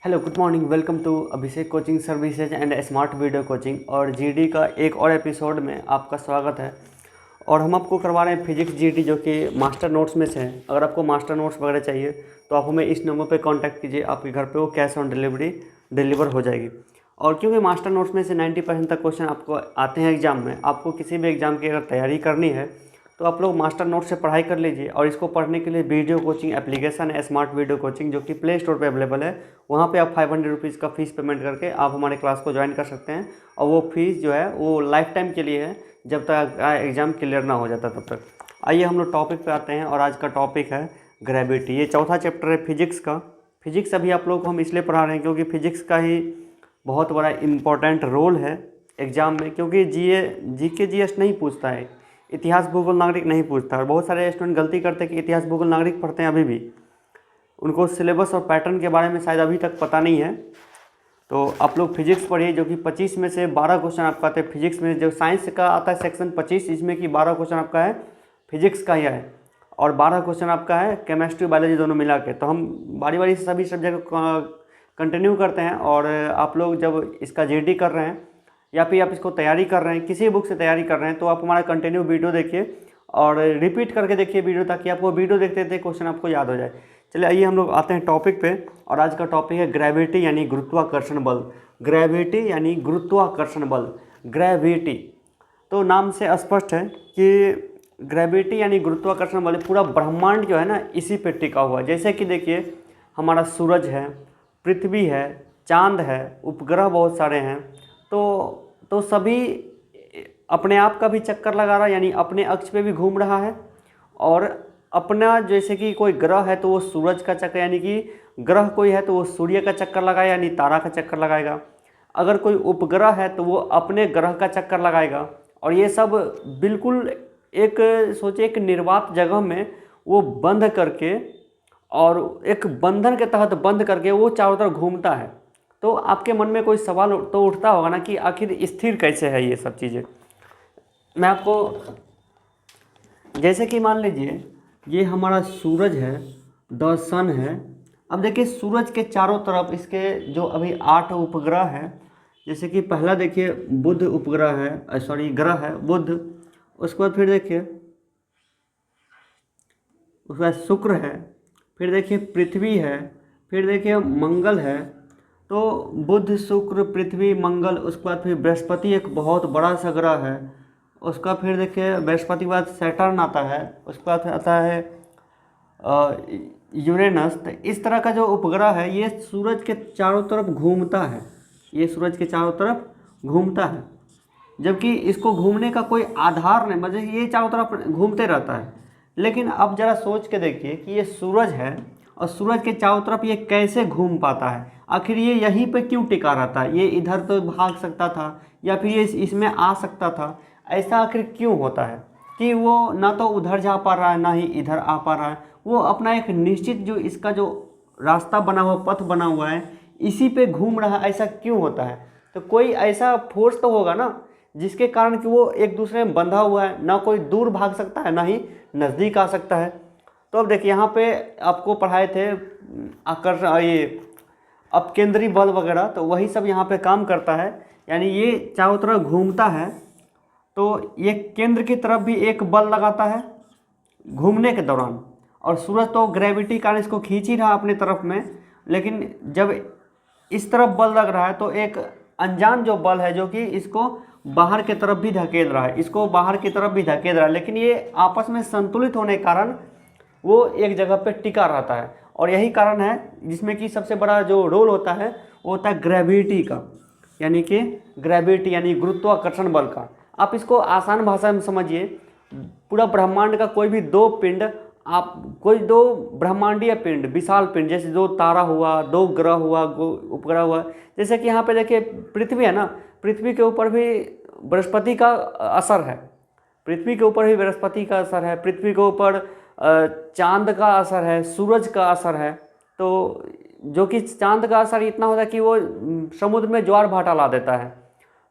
Hello, good morning. Welcome to Abhishek coaching services and smart video coaching. और GD का एक और एपिसोड में आपका स्वागत है। और हम आपको करवा रहे हैं फिजिक्स जीडी, जो कि मास्टर नोट्स में से है। अगर आपको मास्टर नोट्स वगैरह चाहिए तो आप हमें इस नंबर पे कांटेक्ट कीजिए, आपके घर पे वो कैश ऑन डिलीवरी डिलीवर हो जाएगी। और क्योंकि मास्टर नोट्स में से 90% तक क्वेश्चन आपको आते हैं एग्जाम में, आपको किसी भी एग्ज़ाम की अगर तैयारी करनी है तो आप लोग मास्टर नोट से पढ़ाई कर लीजिए। और इसको पढ़ने के लिए वीडियो कोचिंग एप्लीकेशन है, स्मार्ट वीडियो कोचिंग, जो कि प्ले स्टोर पे अवेलेबल है। वहाँ पे आप 500 रुपीज़ का फ़ीस पेमेंट करके आप हमारे क्लास को ज्वाइन कर सकते हैं। और वो फीस जो है वो लाइफ टाइम के लिए है, जब तक एग्ज़ाम क्लियर ना हो जाता तब तक। आइए हम लोग टॉपिक पे आते हैं। और आज का टॉपिक है ग्रेविटी। ये चौथा चैप्टर है फिजिक्स का। फिजिक्स अभी आप लोग को हम इसलिए पढ़ा रहे हैं क्योंकि फिजिक्स का ही बहुत बड़ा इम्पोर्टेंट रोल है एग्ज़ाम में। क्योंकि जीके जीएस नहीं पूछता है, इतिहास भूगोल नागरिक नहीं पूछता। और बहुत सारे स्टूडेंट गलती करते हैं कि इतिहास भूगोल नागरिक पढ़ते हैं, अभी भी उनको सिलेबस और पैटर्न के बारे में शायद अभी तक पता नहीं है। तो आप लोग फिजिक्स पढ़िए, जो कि 25 में से 12 क्वेश्चन आपका आते हैं फिजिक्स में। जो साइंस का आता है सेक्शन 25, इसमें कि 12 क्वेश्चन आपका है फिजिक्स का ही है और 12 क्वेश्चन आपका है केमिस्ट्री बायोलॉजी दोनों मिला के। तो हम बारी बारी से सभी सब्जेक्ट कंटिन्यू करते हैं। और आप लोग जब इसका जीडी कर रहे हैं या फिर आप इसको तैयारी कर रहे हैं, किसी बुक से तैयारी कर रहे हैं, तो आप हमारा कंटिन्यू वीडियो देखिए और रिपीट करके देखिए वीडियो, ताकि आपको वीडियो देखते देखते क्वेश्चन आपको याद हो जाए। चलिए आइए हम लोग आते हैं टॉपिक पे। और आज का टॉपिक है ग्रेविटी यानी गुरुत्वाकर्षण बल। ग्रेविटी यानी गुरुत्वाकर्षण बल, ग्रेविटी। तो नाम से स्पष्ट है कि ग्रेविटी यानी गुरुत्वाकर्षण बल, पूरा ब्रह्मांड जो है ना इसी पे टिका हुआ है। जैसे कि देखिए, हमारा सूरज है, पृथ्वी है, चांद है, उपग्रह बहुत सारे हैं। तो सभी अपने आप का भी चक्कर लगा रहा है, यानी अपने अक्ष पे भी घूम रहा है। और अपना, जैसे कि कोई ग्रह है तो वो सूरज का चक्कर, यानी कि ग्रह कोई है तो वो सूर्य का चक्कर लगाएगा, यानी तारा का चक्कर लगाएगा। अगर कोई उपग्रह है तो वो अपने ग्रह का चक्कर लगाएगा। और ये सब बिल्कुल एक, सोचिए, एक निर्वात जगह में वो बंद करके, और एक बंधन के तहत बंद करके वो चारों तरफ घूमता है। तो आपके मन में कोई सवाल तो उठता होगा ना कि आखिर स्थिर कैसे है ये सब चीज़ें। मैं आपको, जैसे कि मान लीजिए ये हमारा सूरज है, द सन है। अब देखिए सूरज के चारों तरफ इसके जो अभी 8 उपग्रह हैं। जैसे कि पहला देखिए बुध उपग्रह है, सॉरी ग्रह है बुध। उसके बाद फिर देखिए, उसके बाद शुक्र है, फिर देखिए पृथ्वी है, फिर देखिए मंगल है। तो बुध, शुक्र, पृथ्वी, मंगल, उसके बाद फिर बृहस्पति एक बहुत बड़ा सा ग्रह है। उसका फिर देखिए बृहस्पति के बाद सैटर्न आता है, उसके बाद फिर आता है यूरेनस। तो इस तरह का जो उपग्रह है ये सूरज के चारों तरफ घूमता है, ये सूरज के चारों तरफ घूमता है। जबकि इसको घूमने का कोई आधार नहीं, मतलब ये चारों तरफ घूमते रहता है। लेकिन अब जरा सोच के देखिए कि ये सूरज है और सूरज के चारों तरफ ये कैसे घूम पाता है। आखिर ये यहीं पे क्यों टिका रहता है? ये इधर तो भाग सकता था या फिर ये इसमें आ सकता था। ऐसा आखिर क्यों होता है कि वो ना तो उधर जा पा रहा है ना ही इधर आ पा रहा है। वो अपना एक निश्चित जो इसका जो रास्ता बना हुआ, पथ बना हुआ है, इसी पे घूम रहा है। ऐसा क्यों होता है? तो कोई ऐसा फोर्स तो होगा ना जिसके कारण कि वो एक दूसरे में बंधा हुआ है। ना कोई दूर भाग सकता है ना ही नज़दीक आ सकता है। तो अब देखिए यहाँ पे आपको पढ़ाए थे आकर्षण, ये अपकेंद्री बल वगैरह, तो वही सब यहाँ पे काम करता है। यानी ये चारों तरफ घूमता है तो ये केंद्र की तरफ भी एक बल लगाता है घूमने के दौरान। और सूरज तो ग्रेविटी कारण इसको खींच ही रहा अपनी तरफ में। लेकिन जब इस तरफ बल लग रहा है तो एक अनजान जो बल है जो कि इसको बाहर की तरफ भी धकेल रहा है, इसको बाहर की तरफ भी धकेल रहा है। लेकिन ये आपस में संतुलित होने के कारण वो एक जगह पे टिका रहता है। और यही कारण है जिसमें कि सबसे बड़ा जो रोल होता है वो होता है ग्रेविटी का, यानी कि ग्रेविटी यानी गुरुत्वाकर्षण बल का। आप इसको आसान भाषा में समझिए। पूरा ब्रह्मांड का कोई भी दो पिंड, आप कोई दो ब्रह्मांडीय पिंड, विशाल पिंड, जैसे दो तारा हुआ, दो ग्रह हुआ, उपग्रह हुआ। जैसे कि यहाँ पे देखिए पृथ्वी है ना, पृथ्वी के ऊपर भी बृहस्पति का असर है, पृथ्वी के ऊपर भी बृहस्पति का असर है, पृथ्वी के ऊपर चांद का असर है, सूरज का असर है। तो जो कि चांद का असर इतना होता है कि वो समुद्र में ज्वार भाटा ला देता है।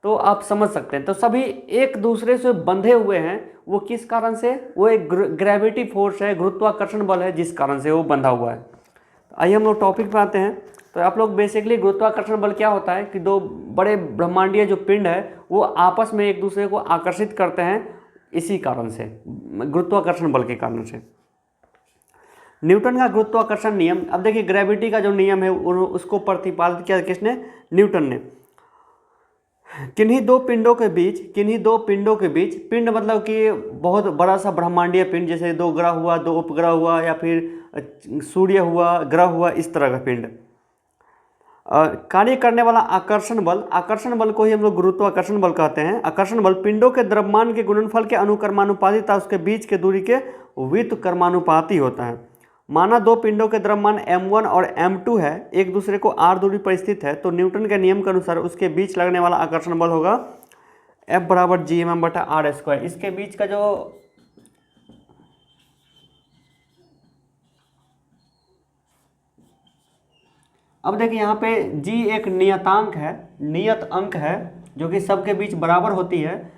तो आप समझ सकते हैं। तो सभी एक दूसरे से बंधे हुए हैं। वो किस कारण से? वो एक ग्रेविटी फोर्स है, गुरुत्वाकर्षण बल है, जिस कारण से वो बंधा हुआ है। आइए हम लोग टॉपिक पे आते हैं। तो आप लोग बेसिकली गुरुत्वाकर्षण बल क्या होता है कि दो बड़े ब्रह्मांडीय जो पिंड है वो आपस में एक दूसरे को आकर्षित करते हैं, इसी कारण से, गुरुत्वाकर्षण बल के कारण से। न्यूटन का गुरुत्वाकर्षण नियम, अब देखिए ग्रेविटी का जो नियम है उसको प्रतिपादित किया किसने? न्यूटन ने। किन्हीं दो पिंडों के बीच, पिंड मतलब कि बहुत बड़ा सा ब्रह्मांडीय पिंड, जैसे दो ग्रह हुआ, दो उपग्रह हुआ, या फिर सूर्य हुआ, ग्रह हुआ, इस तरह का पिंड। कार्य करने वाला आकर्षण बल को ही हम लोग गुरुत्वाकर्षण बल कहते हैं। आकर्षण बल पिंडों के द्रव्यमान के गुणनफल के अनुक्रमानुपाती तथा उसके बीच के दूरी के व्युत्क्रमानुपाती होता है। माना दो पिंडों के द्रव्यमान m1 और m2 है, एक दूसरे को r दूरी पर स्थित है, तो न्यूटन के नियम के अनुसार उसके बीच लगने वाला आकर्षण बल होगा F बराबर G/m/r²। इसके बीच का जो अब देखिए यहाँ पे G एक नियत अंक है जो कि सबके बीच बराबर होती है,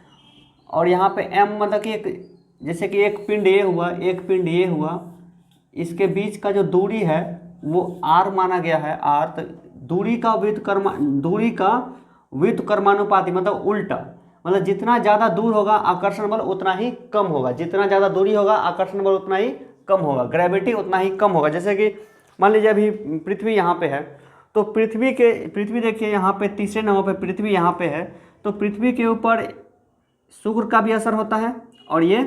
और यहाँ पे m मतलब कि जैसे कि एक पिंड ये हुआ, इसके बीच का जो दूरी है वो r माना गया है, r। तो दूरी का व्युत्क्रमानुपाती मतलब उल्टा, मतलब जितना ज़्यादा दूर होगा आकर्षण बल उतना ही कम होगा, जितना ज़्यादा दूरी होगा आकर्षण बल उतना ही कम होगा, ग्रेविटी उतना ही कम होगा। जैसे कि मान लीजिए अभी पृथ्वी यहाँ पे है, तो पृथ्वी देखिए यहाँ पे तीसरे नंबर पे पृथ्वी यहाँ पे है, तो पृथ्वी के ऊपर शुक्र का भी असर होता है और ये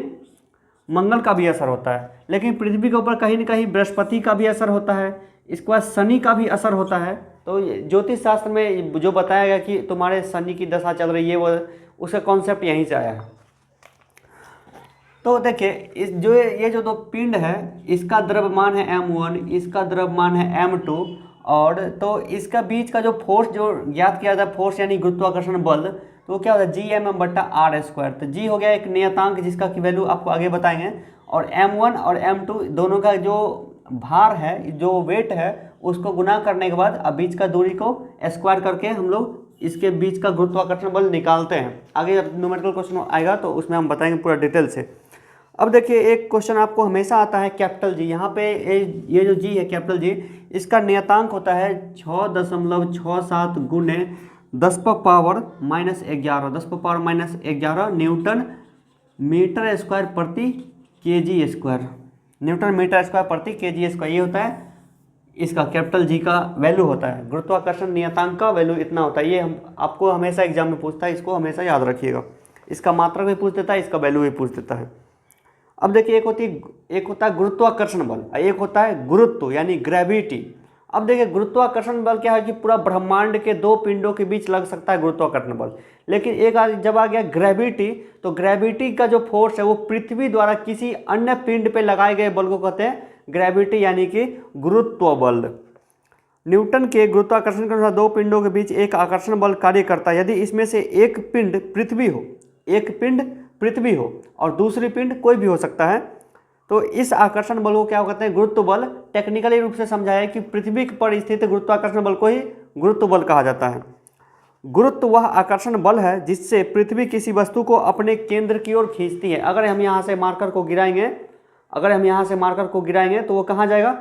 मंगल का भी असर होता है, लेकिन पृथ्वी के ऊपर कहीं न कहीं बृहस्पति का भी असर होता है, इसके बाद शनि का भी असर होता है। तो ज्योतिष शास्त्र में जो बताया गया कि तुम्हारे शनि की दशा चल रही है, वो उसका कॉन्सेप्ट यहीं से आया है। तो देखिए ये जो दो पिंड है, इसका द्रव्यमान है m1, इसका द्रव्यमान है m2, और तो इसका बीच का जो फोर्स जो ज्ञात किया जाता है, फोर्स यानी गुरुत्वाकर्षण बल, तो क्या होता है G/m/r²। तो G हो गया एक नियतांक जिसका की वैल्यू आपको आगे बताएंगे, और m1 और m2 दोनों का जो भार है, जो वेट है, उसको गुना करने के बाद अब बीच का दूरी को स्क्वायर करके हम लोग इसके बीच का गुरुत्वाकर्षण बल निकालते हैं। आगे जब न्यूमेरिकल क्वेश्चन आएगा तो उसमें हम बताएंगे पूरा डिटेल से। अब देखिए एक क्वेश्चन आपको हमेशा आता है कैपिटल जी, यहाँ पे ये जो जी है कैपिटल जी, इसका नियतांक होता है 6.67 गुने 10⁻⁻11 न्यूटन मीटर स्क्वायर प्रति KG square, newton metre square प्रति केजी स्क्वायर। ये होता है इसका कैपिटल जी का वैल्यू होता है, गुरुत्वाकर्षण नियतांक का वैल्यू इतना होता है। ये हम आपको हमेशा एग्जाम में पूछता है, इसको हमेशा याद रखिएगा। इसका मात्रक भी पूछ देता है, इसका वैल्यू भी पूछ देता है। अब देखिए एक होता है गुरुत्वाकर्षण बल, एक होता है गुरुत्व यानी ग्रेविटी। अब देखिए गुरुत्वाकर्षण बल क्या है कि पूरा ब्रह्मांड के दो पिंडों के बीच लग सकता है गुरुत्वाकर्षण बल, लेकिन जब आ गया ग्रेविटी, तो ग्रेविटी का जो फोर्स है वो पृथ्वी द्वारा किसी अन्य पिंड पे लगाए गए बल को कहते हैं ग्रेविटी यानी कि गुरुत्व बल। न्यूटन के गुरुत्वाकर्षण के अनुसार दो पिंडों के बीच एक आकर्षण बल कार्य करता है यदि इसमें से एक पिंड पृथ्वी हो और दूसरी पिंड कोई भी हो सकता है। तो इस आकर्षण बल को क्या कहते हैं? गुरुत्व बल। टेक्निकली रूप से समझाया कि पृथ्वी पर स्थित गुरुत्वाकर्षण बल को ही गुरुत्व बल कहा जाता है। गुरुत्व वह आकर्षण बल है जिससे पृथ्वी किसी वस्तु को अपने केंद्र की ओर खींचती है। अगर हम यहाँ से मार्कर को गिराएंगे तो वो कहाँ जाएगा?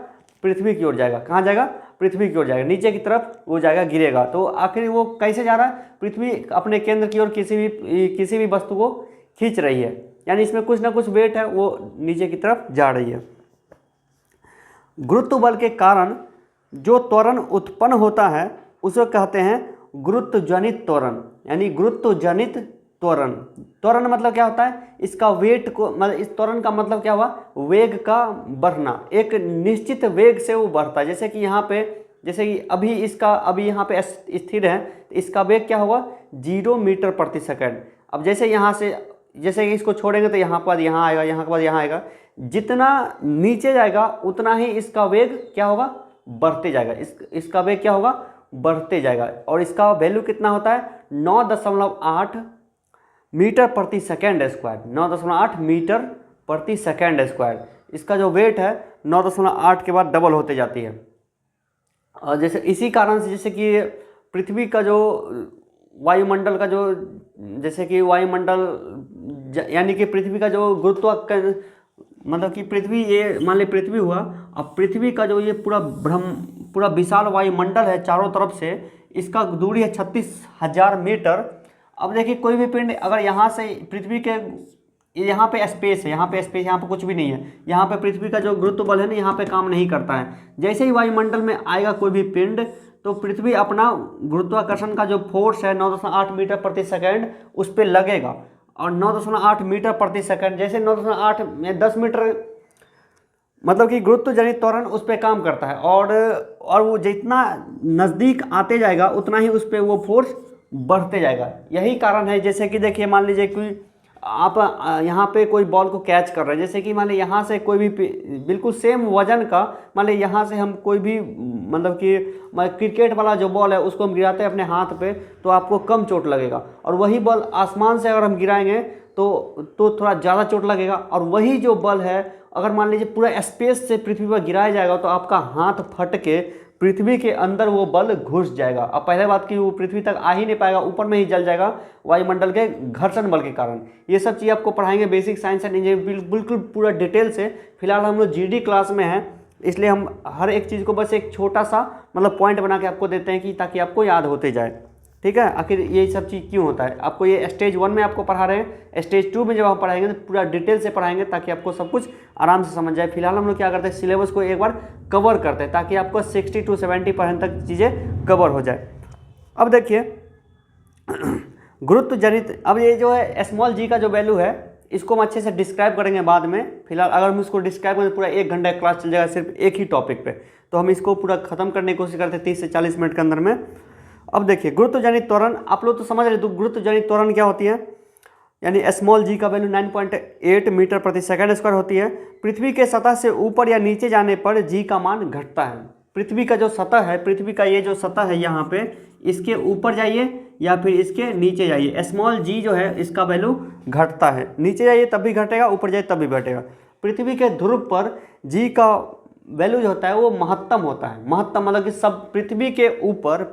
पृथ्वी की ओर जाएगा। कहाँ जाएगा? पृथ्वी की ओर जाएगा, नीचे की तरफ वो जाएगा, गिरेगा। तो आखिर वो कैसे जा रहा है? पृथ्वी अपने केंद्र की ओर किसी भी वस्तु को खींच रही है, यानी इसमें कुछ ना कुछ वेट है, वो नीचे की तरफ जा रही है। गुरुत्व बल के कारण जो त्वरण उत्पन्न होता है उसे कहते हैं गुरुत्वजनित त्वरण, यानी गुरुत्वजनित त्वरण। त्वरण मतलब क्या होता है? इसका वेट को, मतलब इस त्वरण का मतलब क्या हुआ? वेग का बढ़ना, एक निश्चित वेग से वो बढ़ता है। जैसे कि यहाँ पे, जैसे कि अभी यहाँ पे स्थिर है, तो इसका वेग क्या होगा? 0 मीटर प्रति सेकंड। अब जैसे कि इसको छोड़ेंगे तो यहाँ पर यहाँ आएगा, यहाँ के बाद यहाँ आएगा। जितना नीचे जाएगा उतना ही इसका वेग क्या होगा? बढ़ते जाएगा। इसका वेग क्या होगा? बढ़ते जाएगा। और इसका वैल्यू कितना होता है? 9.8 मीटर प्रति सेकेंड स्क्वायर। 9.8 मीटर प्रति सेकेंड स्क्वायर। इसका जो वेट है 9.8 के बाद डबल होते जाती है। और जैसे इसी कारण से, जैसे कि पृथ्वी का जो वायुमंडल का जो, जैसे कि वायुमंडल यानी कि पृथ्वी का जो मतलब कि पृथ्वी, ये मान ली पृथ्वी हुआ, अब पृथ्वी का जो ये पूरा पूरा विशाल वायुमंडल है चारों तरफ से, इसका दूरी है 36,000 मीटर। अब देखिए कोई भी पिंड अगर यहाँ से पृथ्वी के, यहाँ पे स्पेस है, यहाँ पे स्पेस, यहाँ पे कुछ भी नहीं है, यहाँ पे पृथ्वी का जो गुरुत्व बल है ना यहाँ पे काम नहीं करता है। जैसे ही वायुमंडल में आएगा कोई भी पिंड, तो पृथ्वी अपना गुरुत्वाकर्षण का जो फोर्स है 9.8 मीटर प्रति सेकंड उस पर लगेगा, और 9.8 मीटर प्रति सेकंड जैसे 9.8 में 10 मीटर मतलब कि गुरुत्व जनित त्वरण उस पर काम करता है, और वो जितना नज़दीक आते जाएगा उतना ही उस पर वो फोर्स बढ़ते जाएगा। यही कारण है, जैसे कि देखिए मान लीजिए कि आप यहाँ पे कोई बॉल को कैच कर रहे हैं, जैसे कि मान लीजिए यहाँ से कोई भी बिल्कुल सेम वजन का, मान लीजिए यहाँ से हम कोई भी मतलब कि क्रिकेट वाला जो बॉल है उसको हम गिराते हैं अपने हाथ पे, तो आपको कम चोट लगेगा, और वही बॉल आसमान से अगर हम गिराएंगे तो थोड़ा ज़्यादा चोट लगेगा। और वही जो बॉल है अगर मान लीजिए पूरा स्पेस से पृथ्वी पर गिराया जाएगा तो आपका हाथ फट के पृथ्वी के अंदर वो बल घुस जाएगा। अब पहले बात की वो पृथ्वी तक आ ही नहीं पाएगा, ऊपर में ही जल जाएगा वायुमंडल के घर्षण बल के कारण। ये सब चीज़ आपको पढ़ाएंगे बेसिक साइंस एंड इंजीनियरिंग बिल्कुल पूरा डिटेल से। फिलहाल हम लोग जीडी क्लास में हैं, इसलिए हम हर एक चीज़ को बस एक छोटा सा मतलब पॉइंट बना के आपको देते हैं कि ताकि आपको याद होते जाए। ठीक है, आखिर ये सब चीज़ क्यों होता है, आपको ये स्टेज 1 में आपको पढ़ा रहे हैं, स्टेज 2 में जब हम पढ़ाएंगे तो पूरा डिटेल से पढ़ाएंगे ताकि आपको सब कुछ आराम से समझ जाए। फिलहाल हम लोग क्या करते हैं, सिलेबस को एक बार कवर करते हैं ताकि आपको 60 to 70% तक चीज़ें कवर हो जाए। अब देखिए गुरुत्व जनित, अब ये जो है स्मॉल जी का जो वैल्यू है इसको हम अच्छे से डिस्क्राइब करेंगे बाद में। फिलहाल अगर हम इसको डिस्क्राइब करें तो पूरा 1 घंटा क्लास चल जाएगा सिर्फ एक ही टॉपिक पे, तो हम इसको पूरा खत्म करने की कोशिश करते हैं 30 से 40 मिनट के अंदर में। अब देखिए गुरुत्व जनित त्वरण, आप लोग तो समझ रहे, तो गुरुत्व जनित त्वरण क्या होती है, यानी स्मॉल जी का वैल्यू 9.8 मीटर प्रति सेकंड स्क्वायर होती है। पृथ्वी के सतह से ऊपर या नीचे जाने पर जी का मान घटता है। पृथ्वी का जो सतह है, पृथ्वी का ये जो सतह है यहाँ पे, इसके ऊपर जाइए या फिर इसके नीचे जाइए, स्मॉल जी जो है इसका वैल्यू घटता है। नीचे जाइए तब भी घटेगा, ऊपर जाइए तब भी घटेगा। पृथ्वी के ध्रुव पर जी का वैल्यू जो होता है वो महत्तम होता है। महत्तम मतलब कि सब पृथ्वी के ऊपर,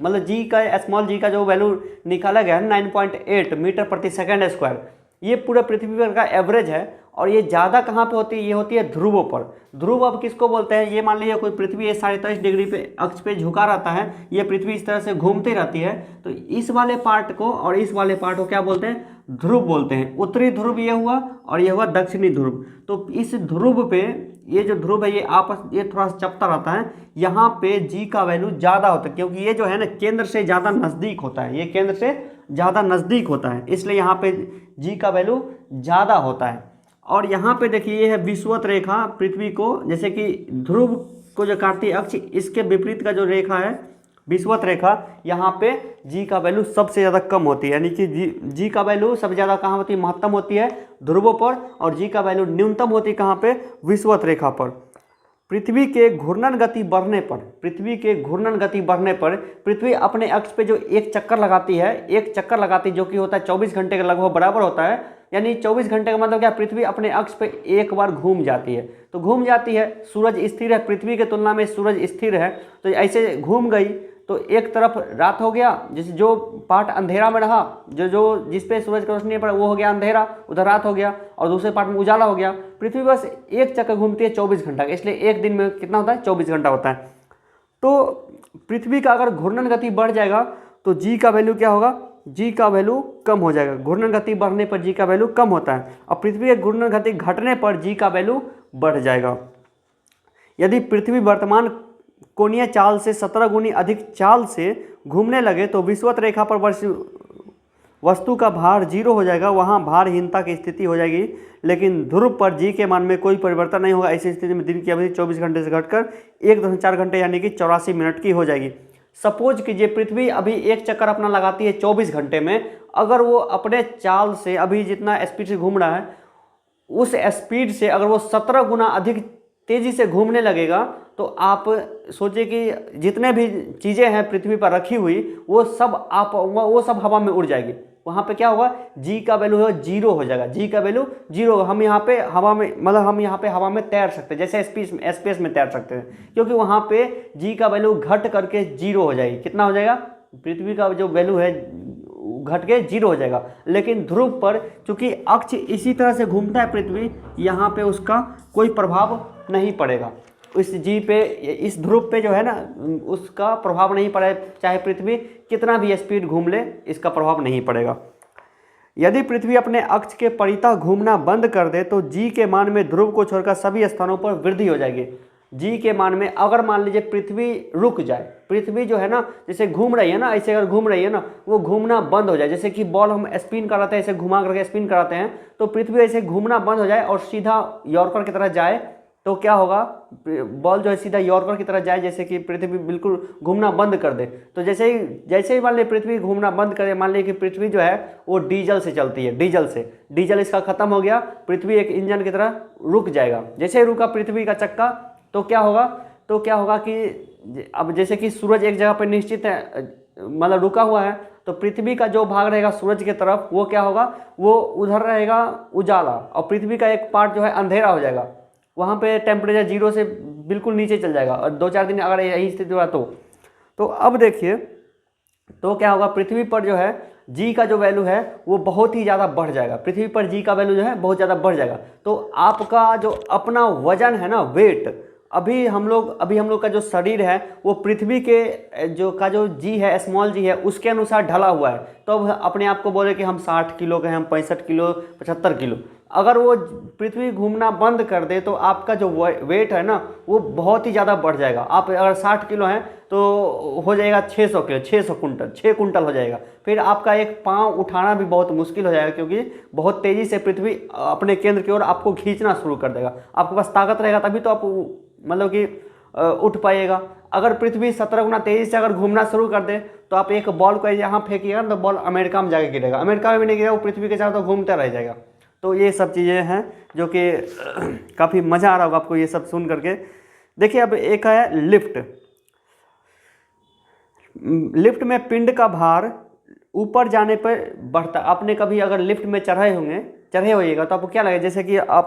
मतलब जी का स्मॉल जी का जो वैल्यू निकाला गया है 9.8 मीटर प्रति सेकंड स्क्वायर, ये पूरा पृथ्वी पर का एवरेज है। और ये ज़्यादा कहाँ पे होती है, ये होती है ध्रुवों पर। ध्रुव अब किसको बोलते हैं, ये मान लीजिए कोई पृथ्वी 43.5 डिग्री पे अक्ष पे झुका रहता है, ये पृथ्वी इस तरह से घूमती रहती है, तो इस वाले पार्ट को और इस वाले पार्ट को क्या बोलते हैं, ध्रुव बोलते हैं। उत्तरी ध्रुव ये हुआ और ये हुआ दक्षिणी ध्रुव। तो इस ध्रुव पे, ये जो ध्रुव है ये थोड़ा सा चपता रहता है, यहाँ पे जी का वैल्यू ज़्यादा होता है क्योंकि ये जो है ना केंद्र से ज़्यादा नज़दीक होता है, ये केंद्र से ज़्यादा नज़दीक होता है, इसलिए यहाँ पे जी का वैल्यू ज़्यादा होता है। और यहाँ पे देखिए ये है विषुवत रेखा, पृथ्वी को जैसे कि ध्रुव को जो काटती है अक्ष, इसके विपरीत का जो रेखा है विषुवत रेखा, यहाँ पे जी का वैल्यू सबसे ज़्यादा कम होती है। यानी कि जी का वैल्यू सबसे ज़्यादा कहाँ होती है, महत्तम होती है ध्रुवों पर, और जी का वैल्यू न्यूनतम होती है कहाँ पे, विषुवत रेखा पर। पृथ्वी के घूर्णन गति बढ़ने पर, पृथ्वी के घूर्णन गति बढ़ने पर पृथ्वी अपने अक्ष पे जो एक चक्कर लगाती है, जो कि होता है 24 घंटे के लगभग बराबर होता है। यानी 24 घंटे का मतलब क्या, पृथ्वी अपने अक्ष पे एक बार घूम जाती है। तो घूम जाती है, सूरज स्थिर है, पृथ्वी के तुलना में सूरज स्थिर है, तो ऐसे घूम गई तो एक तरफ रात हो गया, जैसे जो पार्ट अंधेरा में रहा, जिस पे सूरज की रोशनी पड़ा वो हो गया अंधेरा, उधर रात हो गया, और दूसरे पार्ट में उजाला हो गया। पृथ्वी बस एक चक्कर घूमती है 24 घंटा का, इसलिए एक दिन में कितना होता है, 24 घंटा होता है। तो पृथ्वी का अगर घूर्णन गति बढ़ जाएगा तो जी का वैल्यू क्या होगा, जी का वैल्यू कम हो जाएगा। घूर्णन गति बढ़ने पर जी का वैल्यू कम होता है, और पृथ्वी के घूर्णन गति घटने पर जी का वैल्यू बढ़ जाएगा। यदि पृथ्वी वर्तमान कोणीय चाल से 17 गुनी अधिक चाल से घूमने लगे तो विषुवत रेखा पर वस्तु का भार 0 हो जाएगा, वहाँ भारहीनता की स्थिति हो जाएगी। लेकिन ध्रुव पर जी के मान में कोई परिवर्तन नहीं होगा। ऐसी स्थिति में दिन की अवधि 24 घंटे से घटकर 1.4 घंटे यानी कि 84 मिनट की हो जाएगी। सपोज कीजिए पृथ्वी अभी एक चक्कर अपना लगाती है 24 घंटे में, अगर वो अपने चाल से अभी जितना स्पीड से घूम रहा है उस स्पीड से अगर वो 17 गुना अधिक तेज़ी से घूमने लगेगा, तो आप सोचिए कि जितने भी चीज़ें हैं पृथ्वी पर रखी हुई वो सब हवा में उड़ जाएगी। वहाँ पे क्या होगा, जी का वैल्यू है 0 हो जाएगा, जी का वैल्यू 0 होगा। हम यहाँ पे हवा में, मतलब हम यहाँ पे हवा में तैर सकते हैं, जैसे स्पेस में तैर सकते हैं, क्योंकि वहाँ पे जी का वैल्यू घट करके 0 हो जाएगी। कितना हो जाएगा, पृथ्वी का जो वैल्यू है घट के 0 हो जाएगा। लेकिन ध्रुव पर चूंकि अक्ष इसी तरह से घूमता है पृथ्वी, यहाँ पे उसका कोई प्रभाव नहीं पड़ेगा। इस जी पे, इस ध्रुव पे जो है ना उसका प्रभाव नहीं पड़े, चाहे पृथ्वी कितना भी स्पीड घूम ले इसका प्रभाव नहीं पड़ेगा। यदि पृथ्वी अपने अक्ष के परितः घूमना बंद कर दे तो जी के मान में ध्रुव को छोड़कर सभी स्थानों पर वृद्धि हो जाएगी। जी के मान में अगर मान लीजिए पृथ्वी रुक जाए, पृथ्वी जो है ना जैसे घूम रही है ना, ऐसे अगर घूम रही है ना, वो घूमना बंद हो जाए, जैसे कि बॉल हम स्पिन कराते हैं, ऐसे घुमा करके स्पिन कराते हैं, तो पृथ्वी ऐसे घूमना बंद हो जाए और सीधा यॉर्कर की तरह जाए, तो क्या होगा, बॉल जो है सीधा यॉर्कर की तरह जाए, जैसे कि पृथ्वी बिल्कुल घूमना बंद कर दे। तो जैसे ही मान लीजिए पृथ्वी घूमना बंद करे, मान लीजिए कि पृथ्वी जो है वो डीजल से चलती है, डीजल इसका खत्म हो गया, पृथ्वी एक इंजन की तरह रुक जाएगा। जैसे ही रुका पृथ्वी का चक्का, तो क्या होगा कि अब जैसे कि सूरज एक जगह पर निश्चित है, मतलब रुका हुआ है, तो पृथ्वी का जो भाग रहेगा सूरज की तरफ, वो क्या होगा, वो उधर रहेगा उजाला, और पृथ्वी का एक पार्ट जो है अंधेरा हो जाएगा, वहाँ पे टेम्परेचर 0 से बिल्कुल नीचे चल जाएगा। और 2-4 दिन अगर यही स्थिति हुआ तो अब देखिए, तो क्या होगा, पृथ्वी पर जो है जी का जो वैल्यू है वो बहुत ही ज़्यादा बढ़ जाएगा, पृथ्वी पर जी का वैल्यू जो है बहुत ज़्यादा बढ़ जाएगा। तो आपका जो अपना वजन है ना, वेट, अभी हम लोग का जो शरीर है वो पृथ्वी के जो जी है, स्मॉल जी है, उसके अनुसार ढला हुआ है। तो अब अपने आप को बोले कि हम 60 किलो के हैं, हम 65 किलो, 75 किलो, अगर वो पृथ्वी घूमना बंद कर दे तो आपका जो वेट है ना वो बहुत ही ज़्यादा बढ़ जाएगा। आप अगर 60 किलो हैं तो हो जाएगा 600 किलो, 600 कुंटल, 6 कुंटल हो जाएगा। फिर आपका एक पाँव उठाना भी बहुत मुश्किल हो जाएगा, क्योंकि बहुत तेज़ी से पृथ्वी अपने केंद्र की ओर आपको खींचना शुरू कर देगा। आपके पास ताकत रहेगा तभी तो आप मतलब कि उठ पाइएगा। अगर पृथ्वी 17 गुना तेज़ी से अगर घूमना शुरू कर दे तो आप एक बॉल को यहाँ फेंकिएगा तो बॉल अमेरिका में जाके गिरेगा, अमेरिका में भी नहीं गिरेगा, वो पृथ्वी के चारों तरफ घूमता रह जाएगा। तो ये सब चीज़ें हैं जो कि काफ़ी मज़ा आ रहा होगा आपको ये सब सुन करके। देखिए अब एक है लिफ्ट। लिफ्ट में पिंड का भार ऊपर जाने पर बढ़ता। आपने कभी अगर लिफ्ट में चढ़े होइएगा तो आपको क्या लगेगा,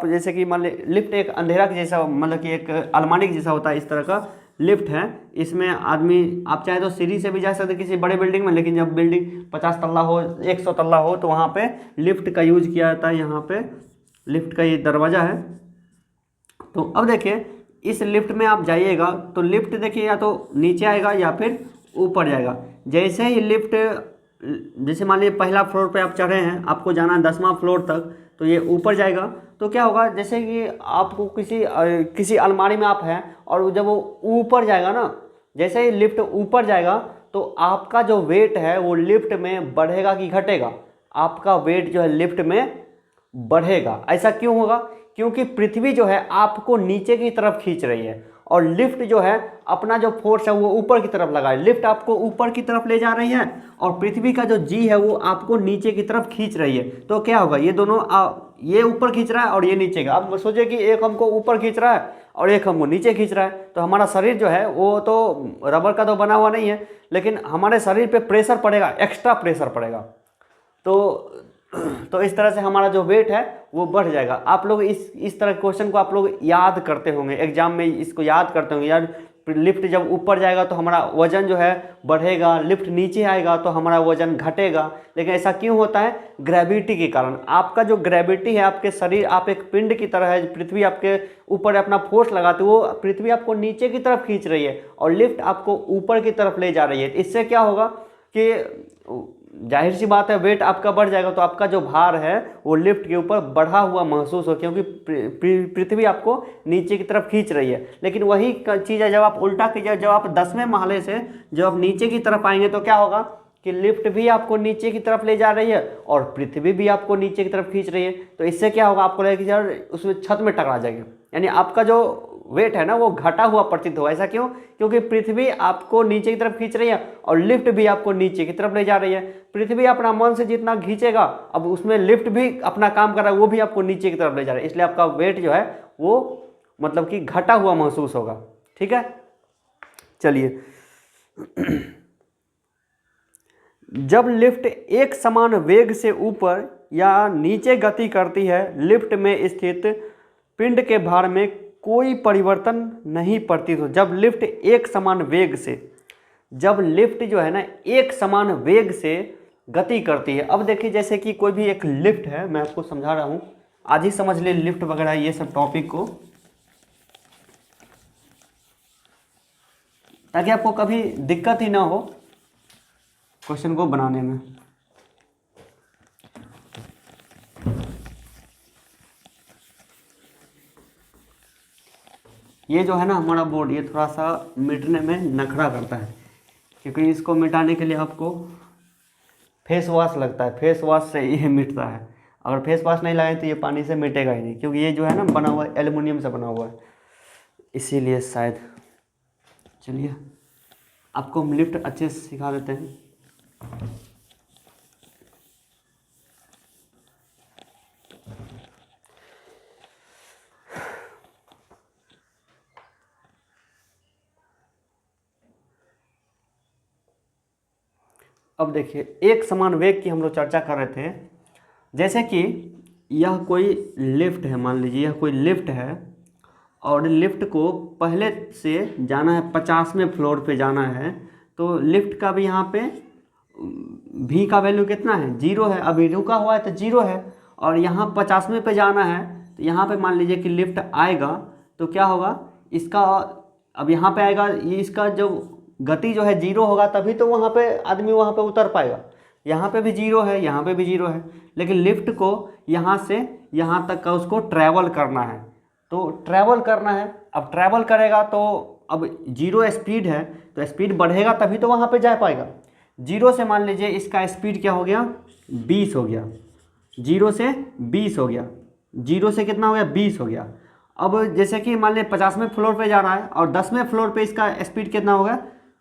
जैसे कि मान लीजिए लिफ्ट एक अंधेरा के जैसा, मतलब कि एक अलमारी के जैसा होता है, इस तरह का लिफ्ट है। इसमें आदमी, आप चाहे तो सीढ़ी से भी जा सकते किसी बड़े बिल्डिंग में, लेकिन जब बिल्डिंग 50 तल्ला हो, 100 तल्ला हो, तो वहाँ पे लिफ्ट का यूज किया जाता है। यहाँ पे लिफ्ट का ये दरवाज़ा है। तो अब देखिए इस लिफ्ट में आप जाइएगा तो लिफ्ट देखिए या तो नीचे आएगा या फिर ऊपर जाएगा। जैसे ही लिफ्ट, जैसे मान लीजिए पहला फ्लोर पे आप चढ़े हैं, आपको जाना है 10वां फ्लोर तक, तो ये ऊपर जाएगा। तो क्या होगा, जैसे कि आपको किसी अलमारी में आप हैं और जब वो ऊपर जाएगा ना, जैसे ही लिफ्ट ऊपर जाएगा तो आपका जो वेट है वो लिफ्ट में बढ़ेगा कि घटेगा? आपका वेट जो है लिफ्ट में बढ़ेगा। ऐसा क्यों होगा? क्योंकि पृथ्वी जो है आपको नीचे की तरफ खींच रही है और लिफ्ट जो है अपना जो फोर्स है वो ऊपर की तरफ लगा है। लिफ्ट आपको ऊपर की तरफ ले जा रही है और पृथ्वी का जो जी है वो आपको नीचे की तरफ खींच रही है। तो क्या होगा, ये दोनों ये ऊपर खींच रहा है और ये नीचे का। अब सोचिए कि एक हमको ऊपर खींच रहा है और एक हमको नीचे खींच रहा है, तो हमारा शरीर जो है वो तो रबर का तो बना हुआ नहीं है, लेकिन हमारे शरीर पे प्रेशर पड़ेगा, एक्स्ट्रा प्रेशर पड़ेगा। तो इस तरह से हमारा जो वेट है वो बढ़ जाएगा। आप लोग इस तरह क्वेश्चन को आप लोग याद करते होंगे, एग्जाम में इसको याद करते होंगे यार। लिफ्ट जब ऊपर जाएगा तो हमारा वजन जो है बढ़ेगा, लिफ्ट नीचे आएगा तो हमारा वजन घटेगा। लेकिन ऐसा क्यों होता है? ग्रेविटी के कारण। आपका जो ग्रेविटी है, आपके शरीर, आप एक पिंड की तरह है, पृथ्वी आपके ऊपर अपना फोर्स लगाती है, वो पृथ्वी आपको नीचे की तरफ खींच रही है और लिफ्ट आपको ऊपर की तरफ ले जा रही है। इससे क्या होगा कि जाहिर सी बात है वेट आपका बढ़ जाएगा, तो आपका जो भार है वो लिफ्ट के ऊपर बढ़ा हुआ महसूस हो, क्योंकि पृथ्वी आपको नीचे की तरफ खींच रही है। लेकिन वही चीज़ है जब आप उल्टा कीजिए, जब आप 10वें महले से जब आप नीचे की तरफ आएंगे तो क्या होगा कि लिफ्ट भी आपको नीचे की तरफ ले जा रही है और पृथ्वी भी आपको नीचे की तरफ खींच रही है। तो इससे क्या होगा, आपको लगेगा कि यार उसमें छत में टकरा जाएगी, यानी आपका जो वेट है ना वो घटा हुआ प्रतीत होगा। ऐसा क्यों? क्योंकि पृथ्वी आपको नीचे की तरफ खींच रही है और लिफ्ट भी आपको नीचे की तरफ ले जा रही है। पृथ्वी अपना मन से जितना खींचेगा, अब उसमें लिफ्ट भी अपना काम कर रहा है, वो भी आपको नीचे की तरफ ले जा रहा है, इसलिए आपका वेट जो है वो मतलब कि घटा हुआ महसूस होगा। ठीक है, चलिए। जब लिफ्ट एक समान वेग से ऊपर या नीचे गति करती है, लिफ्ट में स्थित पिंड के भार में कोई परिवर्तन नहीं प्रतीत हो। जब लिफ्ट एक समान वेग से, जब लिफ्ट जो है ना एक समान वेग से गति करती है। अब देखिए जैसे कि कोई भी एक लिफ्ट है, मैं आपको समझा रहा हूँ, आज ही समझ ले लिफ्ट वगैरह ये सब टॉपिक को। ताकि आपको कभी दिक्कत ही ना हो क्वेश्चन को बनाने में। ये जो है ना हमारा बोर्ड, ये थोड़ा सा मिटने में नखरा करता है, क्योंकि इसको मिटाने के लिए आपको फेस वॉश लगता है, फेस वॉश से ये मिटता है। अगर फेस वॉश नहीं लगाए तो ये पानी से मिटेगा ही नहीं, क्योंकि ये जो है ना बना हुआ है एल्युमिनियम से बना हुआ है, इसीलिए शायद। चलिए आपको हम लिफ्ट अच्छे से सिखा देते हैं। अब देखिए, एक समान वेग की हम लोग चर्चा कर रहे थे। जैसे कि यह कोई लिफ्ट है, मान लीजिए यह कोई लिफ्ट है, और लिफ्ट को पहले से जाना है 50वें फ्लोर पे जाना है, तो लिफ्ट का भी यहाँ पे भी का वैल्यू कितना है, 0 है। अभी रुका हुआ है तो 0 है, और यहाँ 50वें पे जाना है, तो यहाँ पे मान लीजिए कि लिफ्ट आएगा तो क्या होगा इसका, अब यहाँ पे आएगा, ये इसका जो गति जो है 0 होगा, तभी तो वहाँ पे आदमी वहाँ पे उतर पाएगा। यहाँ पे भी 0 है, यहाँ पे भी 0 है, लेकिन लिफ्ट को यहाँ से यहाँ तक का उसको ट्रैवल करना है, तो ट्रैवल करना है। अब ट्रैवल करेगा तो अब 0 स्पीड है, तो स्पीड बढ़ेगा तभी तो वहाँ पे जा पाएगा। 0 से मान लीजिए इसका स्पीड क्या हो गया, 20 हो गया, 0 से 20 हो गया, 0 से कितना हो गया, 20 हो गया। अब जैसे कि मान लीजिए 50वें फ्लोर पे जा रहा है, और 10वें फ्लोर पे इसका स्पीड कितना होगा,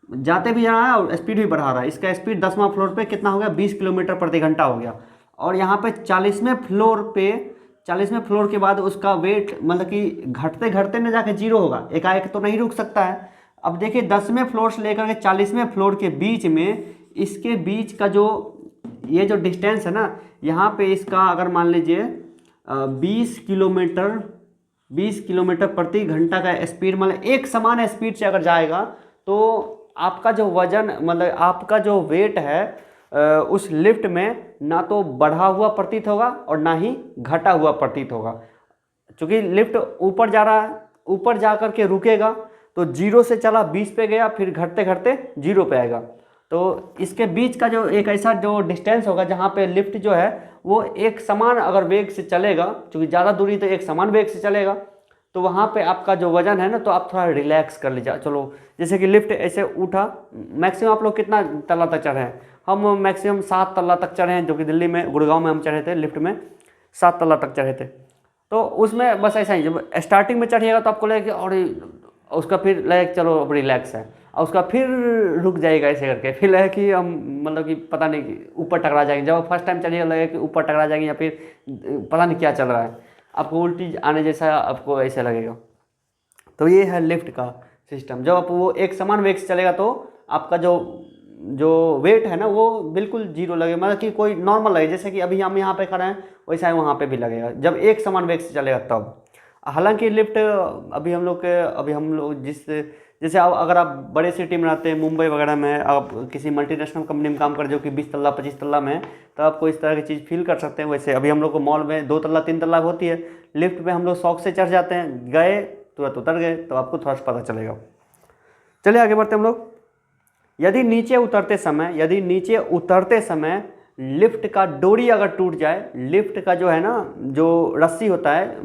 जाते भी जा रहा है और स्पीड भी बढ़ा रहा है, इसका स्पीड 10वां फ्लोर पे कितना हो गया, 20 किलोमीटर प्रति घंटा हो गया। और यहाँ पे 40वें फ्लोर पे, 40वें फ्लोर के बाद उसका वेट मतलब कि घटते घटते न जाके 0 होगा, एकाएक तो नहीं रुक सकता है। अब देखिए 10वें फ्लोर से लेकर के 40वें फ्लोर के बीच में, इसके बीच का जो ये जो डिस्टेंस है ना, यहाँ पे इसका अगर मान लीजिए 20 किलोमीटर प्रति घंटा का स्पीड, मतलब एक समान स्पीड से अगर जाएगा, तो आपका जो वजन मतलब आपका जो वेट है उस लिफ्ट में ना तो बढ़ा हुआ प्रतीत होगा और ना ही घटा हुआ प्रतीत होगा। क्योंकि लिफ्ट ऊपर जा रहा है, ऊपर जा कर के रुकेगा, तो 0 से चला 20 पे गया, फिर घटते घटते 0 पे आएगा। तो इसके बीच का जो एक ऐसा जो डिस्टेंस होगा जहाँ पे लिफ्ट जो है वो एक समान अगर वेग से चलेगा, क्योंकि ज़्यादा दूरी तो एक समान वेग से चलेगा, तो वहाँ पे आपका जो वजन है ना, तो आप थोड़ा रिलैक्स कर लीजिए। चलो जैसे कि लिफ्ट ऐसे उठा, मैक्सिमम आप लोग कितना तल्ला तक चढ़े हैं, हम मैक्सिमम 7 तल्ला तक चढ़े हैं, जो कि दिल्ली में गुड़गांव में हम चढ़े थे, लिफ्ट में 7 तल्ला तक चढ़े थे। तो उसमें बस ऐसा ही, जब स्टार्टिंग में चढ़िएगा तो आपको लगेगा और उसका फिर लगे चलो अब रिलैक्स है, और उसका फिर रुक जाएगा ऐसे करके, फिर लगे कि हम मतलब कि पता नहीं कि ऊपर टकरा जाएंगे। जब फर्स्ट टाइम चढ़िएगा लगे कि ऊपर टकरा जाएंगे, या फिर पता नहीं क्या चल रहा है, आपको उल्टी आने जैसा आपको ऐसे लगेगा। तो ये है लिफ्ट का सिस्टम। जब आप वो एक समान वेग से चलेगा तो आपका जो वेट है ना वो बिल्कुल 0 लगेगा, मतलब कि कोई नॉर्मल लगे, जैसे कि अभी हम यहाँ पे खड़े हैं वैसा ही वहाँ पे भी लगेगा, जब एक समान वेग से चलेगा तब। हालांकि लिफ्ट अभी हम लोग जैसे अगर आप बड़े सिटी में रहते हैं, मुंबई वगैरह में, आप किसी मल्टीनेशनल कंपनी में काम कर जो कि 20 तल्ला 25 तल्ला में, तो आपको इस तरह की चीज़ फील कर सकते हैं। वैसे अभी हम लोग को मॉल में 2 तल्ला 3 तल्ला होती है, लिफ्ट में हम लोग शौक से चढ़ जाते हैं, गए तुरंत उतर गए, तो आपको थोड़ा सा पता चलेगा। चलिए आगे बढ़ते हम लोग। यदि नीचे उतरते समय लिफ्ट का डोरी अगर टूट जाए, लिफ्ट का जो है ना जो रस्सी होता है,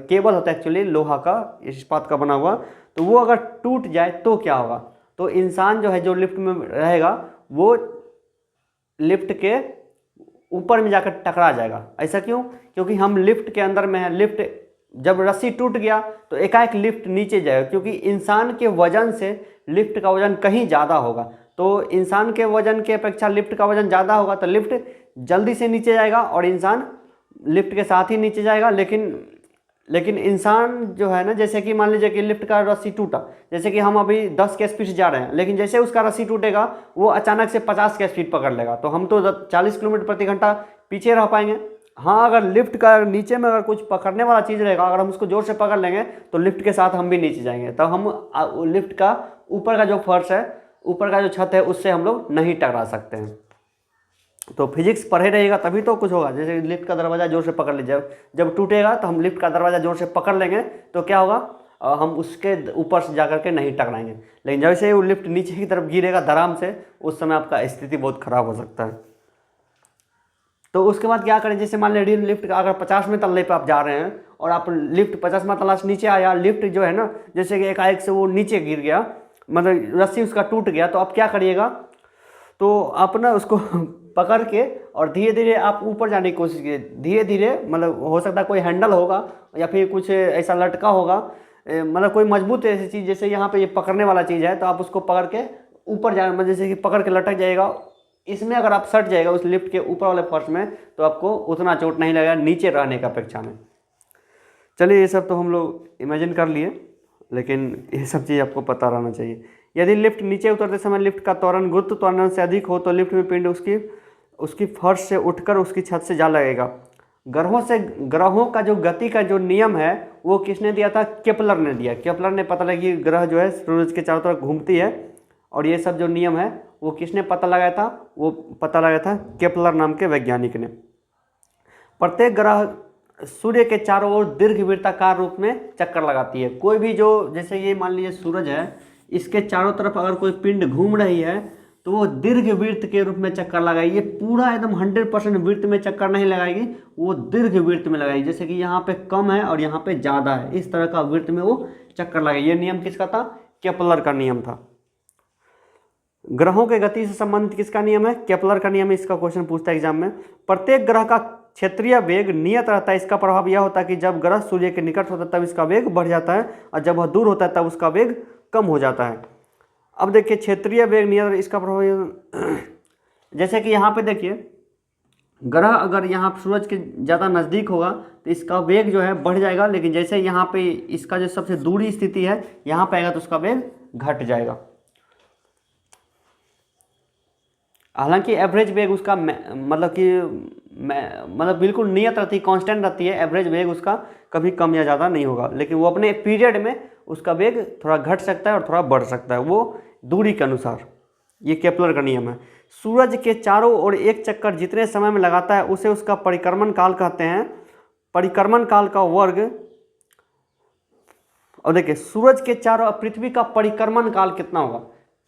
केबल होता है एक्चुअली लोहा का, इस्पात का बना हुआ, तो वो अगर टूट जाए तो क्या होगा, तो इंसान जो है जो लिफ्ट में रहेगा वो लिफ्ट के ऊपर में जाकर टकरा जाएगा। ऐसा क्यों? क्योंकि हम लिफ्ट के अंदर में है, लिफ्ट जब रस्सी टूट गया तो एकाएक लिफ्ट नीचे जाएगा, क्योंकि इंसान के वजन से लिफ्ट का वजन कहीं ज़्यादा होगा, तो इंसान के वजन के अपेक्षा लिफ्ट का वजन ज़्यादा होगा, तो लिफ्ट जल्दी से नीचे जाएगा और इंसान लिफ्ट के साथ ही नीचे जाएगा। लेकिन इंसान जो है ना, जैसे कि मान लीजिए कि लिफ्ट का रस्सी टूटा, जैसे कि हम अभी 10 के स्पीड से जा रहे हैं, लेकिन जैसे उसका रस्सी टूटेगा वो अचानक से 50 के स्पीड पकड़ लेगा, तो हम तो 40 किलोमीटर प्रति घंटा पीछे रह पाएंगे। हाँ, अगर लिफ्ट का नीचे में अगर कुछ पकड़ने वाला चीज़ रहेगा, अगर हम उसको जोर से पकड़ लेंगे तो लिफ्ट के साथ हम भी नीचे जाएंगे, तो हम लिफ्ट का ऊपर का जो फर्श है, ऊपर का जो छत है, उससे हम लोग नहीं टकरा सकते हैं। तो फिजिक्स पढ़े रहेगा तभी तो कुछ होगा। जैसे लिफ्ट का दरवाज़ा जोर से पकड़ लीजिए, जब टूटेगा तो हम लिफ्ट का दरवाज़ा जोर से पकड़ लेंगे तो क्या होगा, हम उसके ऊपर से जा करके नहीं टकराएंगे। लेकिन जैसे ही वो लिफ्ट नीचे की तरफ गिरेगा धड़ाम से, उस समय आपका स्थिति बहुत खराब हो सकता है। तो उसके बाद क्या करें, जैसे मान लीजिए लिफ्ट का अगर 50वें तल्ले पे आप जा रहे हैं और आप लिफ्ट 50वां तल्ला से नीचे आया, लिफ्ट जो है ना जैसे कि एकाएक से वो नीचे गिर गया, मतलब रस्सी उसका टूट गया, तो आप क्या करिएगा, तो आप ना उसको पकड़ के और धीरे धीरे आप ऊपर जाने की कोशिश कीजिए। धीरे धीरे, मतलब हो सकता है कोई हैंडल होगा या फिर कुछ ऐसा लटका होगा, मतलब कोई मजबूत ऐसी चीज़, जैसे यहाँ पे ये पकड़ने वाला चीज़ है, तो आप उसको पकड़ के ऊपर जाने, मतलब जैसे कि पकड़ के लटक जाएगा, इसमें अगर आप सट जाएगा उस लिफ्ट के ऊपर वाले फर्श में, तो आपको उतना चोट नहीं लगेगा नीचे रहने का अपेक्षा में। चलिए ये सब तो हम लोग इमेजिन कर लिए, लेकिन ये सब चीज़ आपको पता रहना चाहिए। यदि लिफ्ट नीचे उतरते समय लिफ्ट का त्वरण गुरुत्व त्वरण से अधिक हो तो लिफ्ट में पिंड उसकी फर्श से उठकर उसकी छत से जा लगेगा। ग्रहों का जो गति का जो नियम है वो किसने दिया था? केपलर ने दिया। केपलर ने पता लगा कि ग्रह जो है सूरज के चारों तरफ घूमती है, और ये सब जो नियम है वो किसने पता लगाया था? वो पता लगाया था केपलर नाम के वैज्ञानिक ने। प्रत्येक ग्रह सूर्य के चारों ओर दीर्घवृत्ताकार रूप में चक्कर लगाती है। कोई भी जो, जैसे ये मान लीजिए सूरज है, इसके चारों तरफ अगर कोई पिंड घूम रही है तो वो दीर्घवृत्त के रूप में चक्कर लगाएगी। पूरा एकदम 100% वृत्त में चक्कर नहीं लगाएगी, वो दीर्घवृत्त में लगाएगी। जैसे कि यहाँ पे कम है और यहाँ पे ज़्यादा है, इस तरह का वृत्त में वो चक्कर लगाएगी। ये नियम किसका था? केपलर का नियम था। ग्रहों के गति से संबंधित किसका नियम है? केपलर का नियम है। इसका क्वेश्चन पूछता है एग्जाम में। प्रत्येक ग्रह का क्षेत्रीय वेग नियत रहता है। इसका प्रभाव यह होता है कि जब ग्रह सूर्य के निकट होता है तब इसका वेग बढ़ जाता है, और जब वह दूर होता है तब उसका वेग कम हो जाता है। अब देखिए क्षेत्रीय वेग नियत, इसका प्रभाव जैसे कि यहाँ पे देखिए, ग्रह अगर यहाँ सूरज के ज़्यादा नज़दीक होगा तो इसका वेग जो है बढ़ जाएगा, लेकिन जैसे यहाँ पे इसका जो सबसे दूरी स्थिति है यहाँ पे आएगा तो उसका वेग घट जाएगा। हालांकि एवरेज वेग उसका मतलब बिल्कुल नियत रहती है, कांस्टेंट रहती है। एवरेज वेग उसका कभी कम या ज़्यादा नहीं होगा, लेकिन वो अपने पीरियड में उसका वेग थोड़ा घट सकता है और थोड़ा बढ़ सकता है, वो दूरी के अनुसार। ये केपलर का नियम है। सूरज के चारों ओर एक चक्कर जितने समय में लगाता है उसे उसका परिक्रमण काल कहते हैं। परिक्रमण काल का वर्ग, और देखिए सूरज के चारों, पृथ्वी का परिक्रमण काल कितना होगा?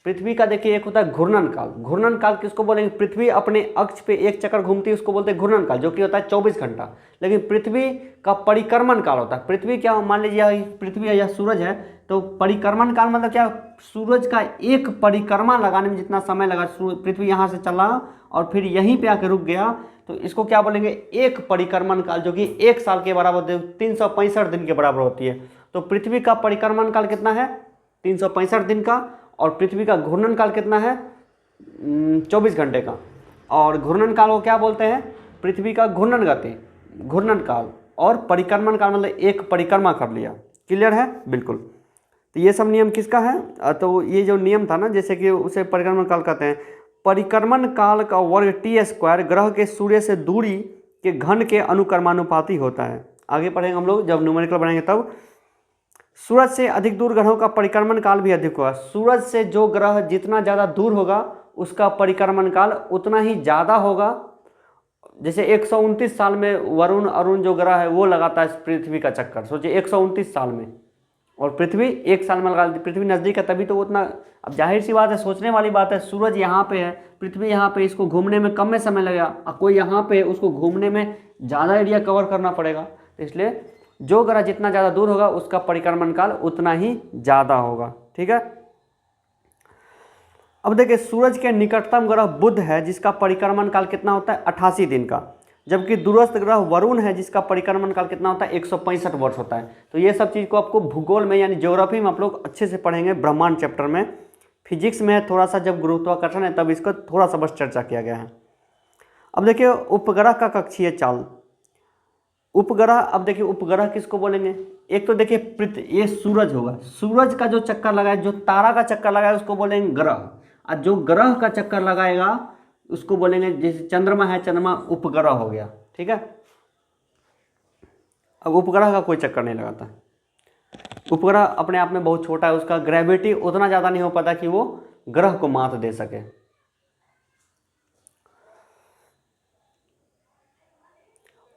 पृथ्वी का देखिए एक होता है घूर्णन काल। घूर्णन काल किसको बोलेंगे? पृथ्वी अपने अक्ष पे एक चक्कर घूमती है, उसको बोलते हैं घूर्णन काल, जो कि होता है 24 घंटा। लेकिन पृथ्वी का परिक्रमण काल होता है। पृथ्वी क्या, मान लीजिए पृथ्वी है या सूरज है, तो परिक्रमण काल मतलब क्या? सूरज का एक परिक्रमा लगाने में जितना समय लगा, पृथ्वी यहाँ से चला और फिर यहीं पे आके रुक गया, तो इसको क्या बोलेंगे? एक परिक्रमण काल, जो कि 1 साल के बराबर होती है, 365 दिन के बराबर होती है। तो पृथ्वी का परिक्रमण काल कितना है? 365 दिन का। और पृथ्वी का घूर्णन काल कितना है? 24 घंटे का। और घूर्णन काल को क्या बोलते हैं? पृथ्वी का घूर्णन गति, घूर्णन काल। और परिक्रमण काल मतलब एक परिक्रमा कर लिया। क्लियर है? बिल्कुल। तो ये सब नियम किसका है? तो ये जो नियम था ना, जैसे कि उसे परिक्रमण काल कहते हैं। परिक्रमण काल का वर्ग t² ग्रह के सूर्य से दूरी के घन के अनुक्रमानुपाती होता है। आगे पढ़ेंगे हम लोग, जब न्यूमेरिकल बढ़ेंगे तब। सूरज से अधिक दूर ग्रहों का परिक्रमण काल भी अधिक होगा। सूरज से जो ग्रह जितना ज़्यादा दूर होगा उसका परिक्रमण काल उतना ही ज़्यादा होगा। जैसे 129 साल में अरुण जो ग्रह है वो लगाता है पृथ्वी का चक्कर। सोचिए 129 साल में, और पृथ्वी 1 साल में लगा देती। पृथ्वी नज़दीक है तभी तो उतना, अब जाहिर सी बात है, सोचने वाली बात है। सूरज यहाँ पे है, पृथ्वी यहाँ पे, इसको घूमने में कम में समय लगेगा, और कोई यहाँ पे उसको घूमने में ज़्यादा एरिया कवर करना पड़ेगा। तो इसलिए जो ग्रह जितना ज़्यादा दूर होगा उसका परिक्रमण काल उतना ही ज़्यादा होगा। ठीक है। अब देखिए सूरज के निकटतम ग्रह बुध है, जिसका परिक्रमण काल कितना होता है? 88 दिन का। जबकि दूरस्थ ग्रह वरुण है, जिसका परिक्रमण काल कितना होता है? 165 वर्ष होता है। तो ये सब चीज़ को आपको भूगोल में यानी ज्योग्राफी में आप लोग अच्छे से पढ़ेंगे, ब्रह्मांड चैप्टर में। फिजिक्स में थोड़ा सा जब गुरुत्वाकर्षण है तब इसको थोड़ा सा बस चर्चा किया गया है। अब देखिए उपग्रह का कक्षीय चाल। उपग्रह, अब देखिए उपग्रह किसको बोलेंगे? एक तो देखिए ये सूरज होगा, सूरज का जो चक्कर लगाए, जो तारा का चक्कर लगाए उसको बोलेंगे ग्रह, और जो ग्रह का चक्कर लगाएगा उसको बोलेंगे, जैसे चंद्रमा है, चंद्रमा उपग्रह हो गया। ठीक है। अब उपग्रह का कोई चक्कर नहीं लगाता। उपग्रह अपने आप में बहुत छोटा है, उसका ग्रेविटी उतना ज़्यादा नहीं हो पाता कि वो ग्रह को मात दे सके।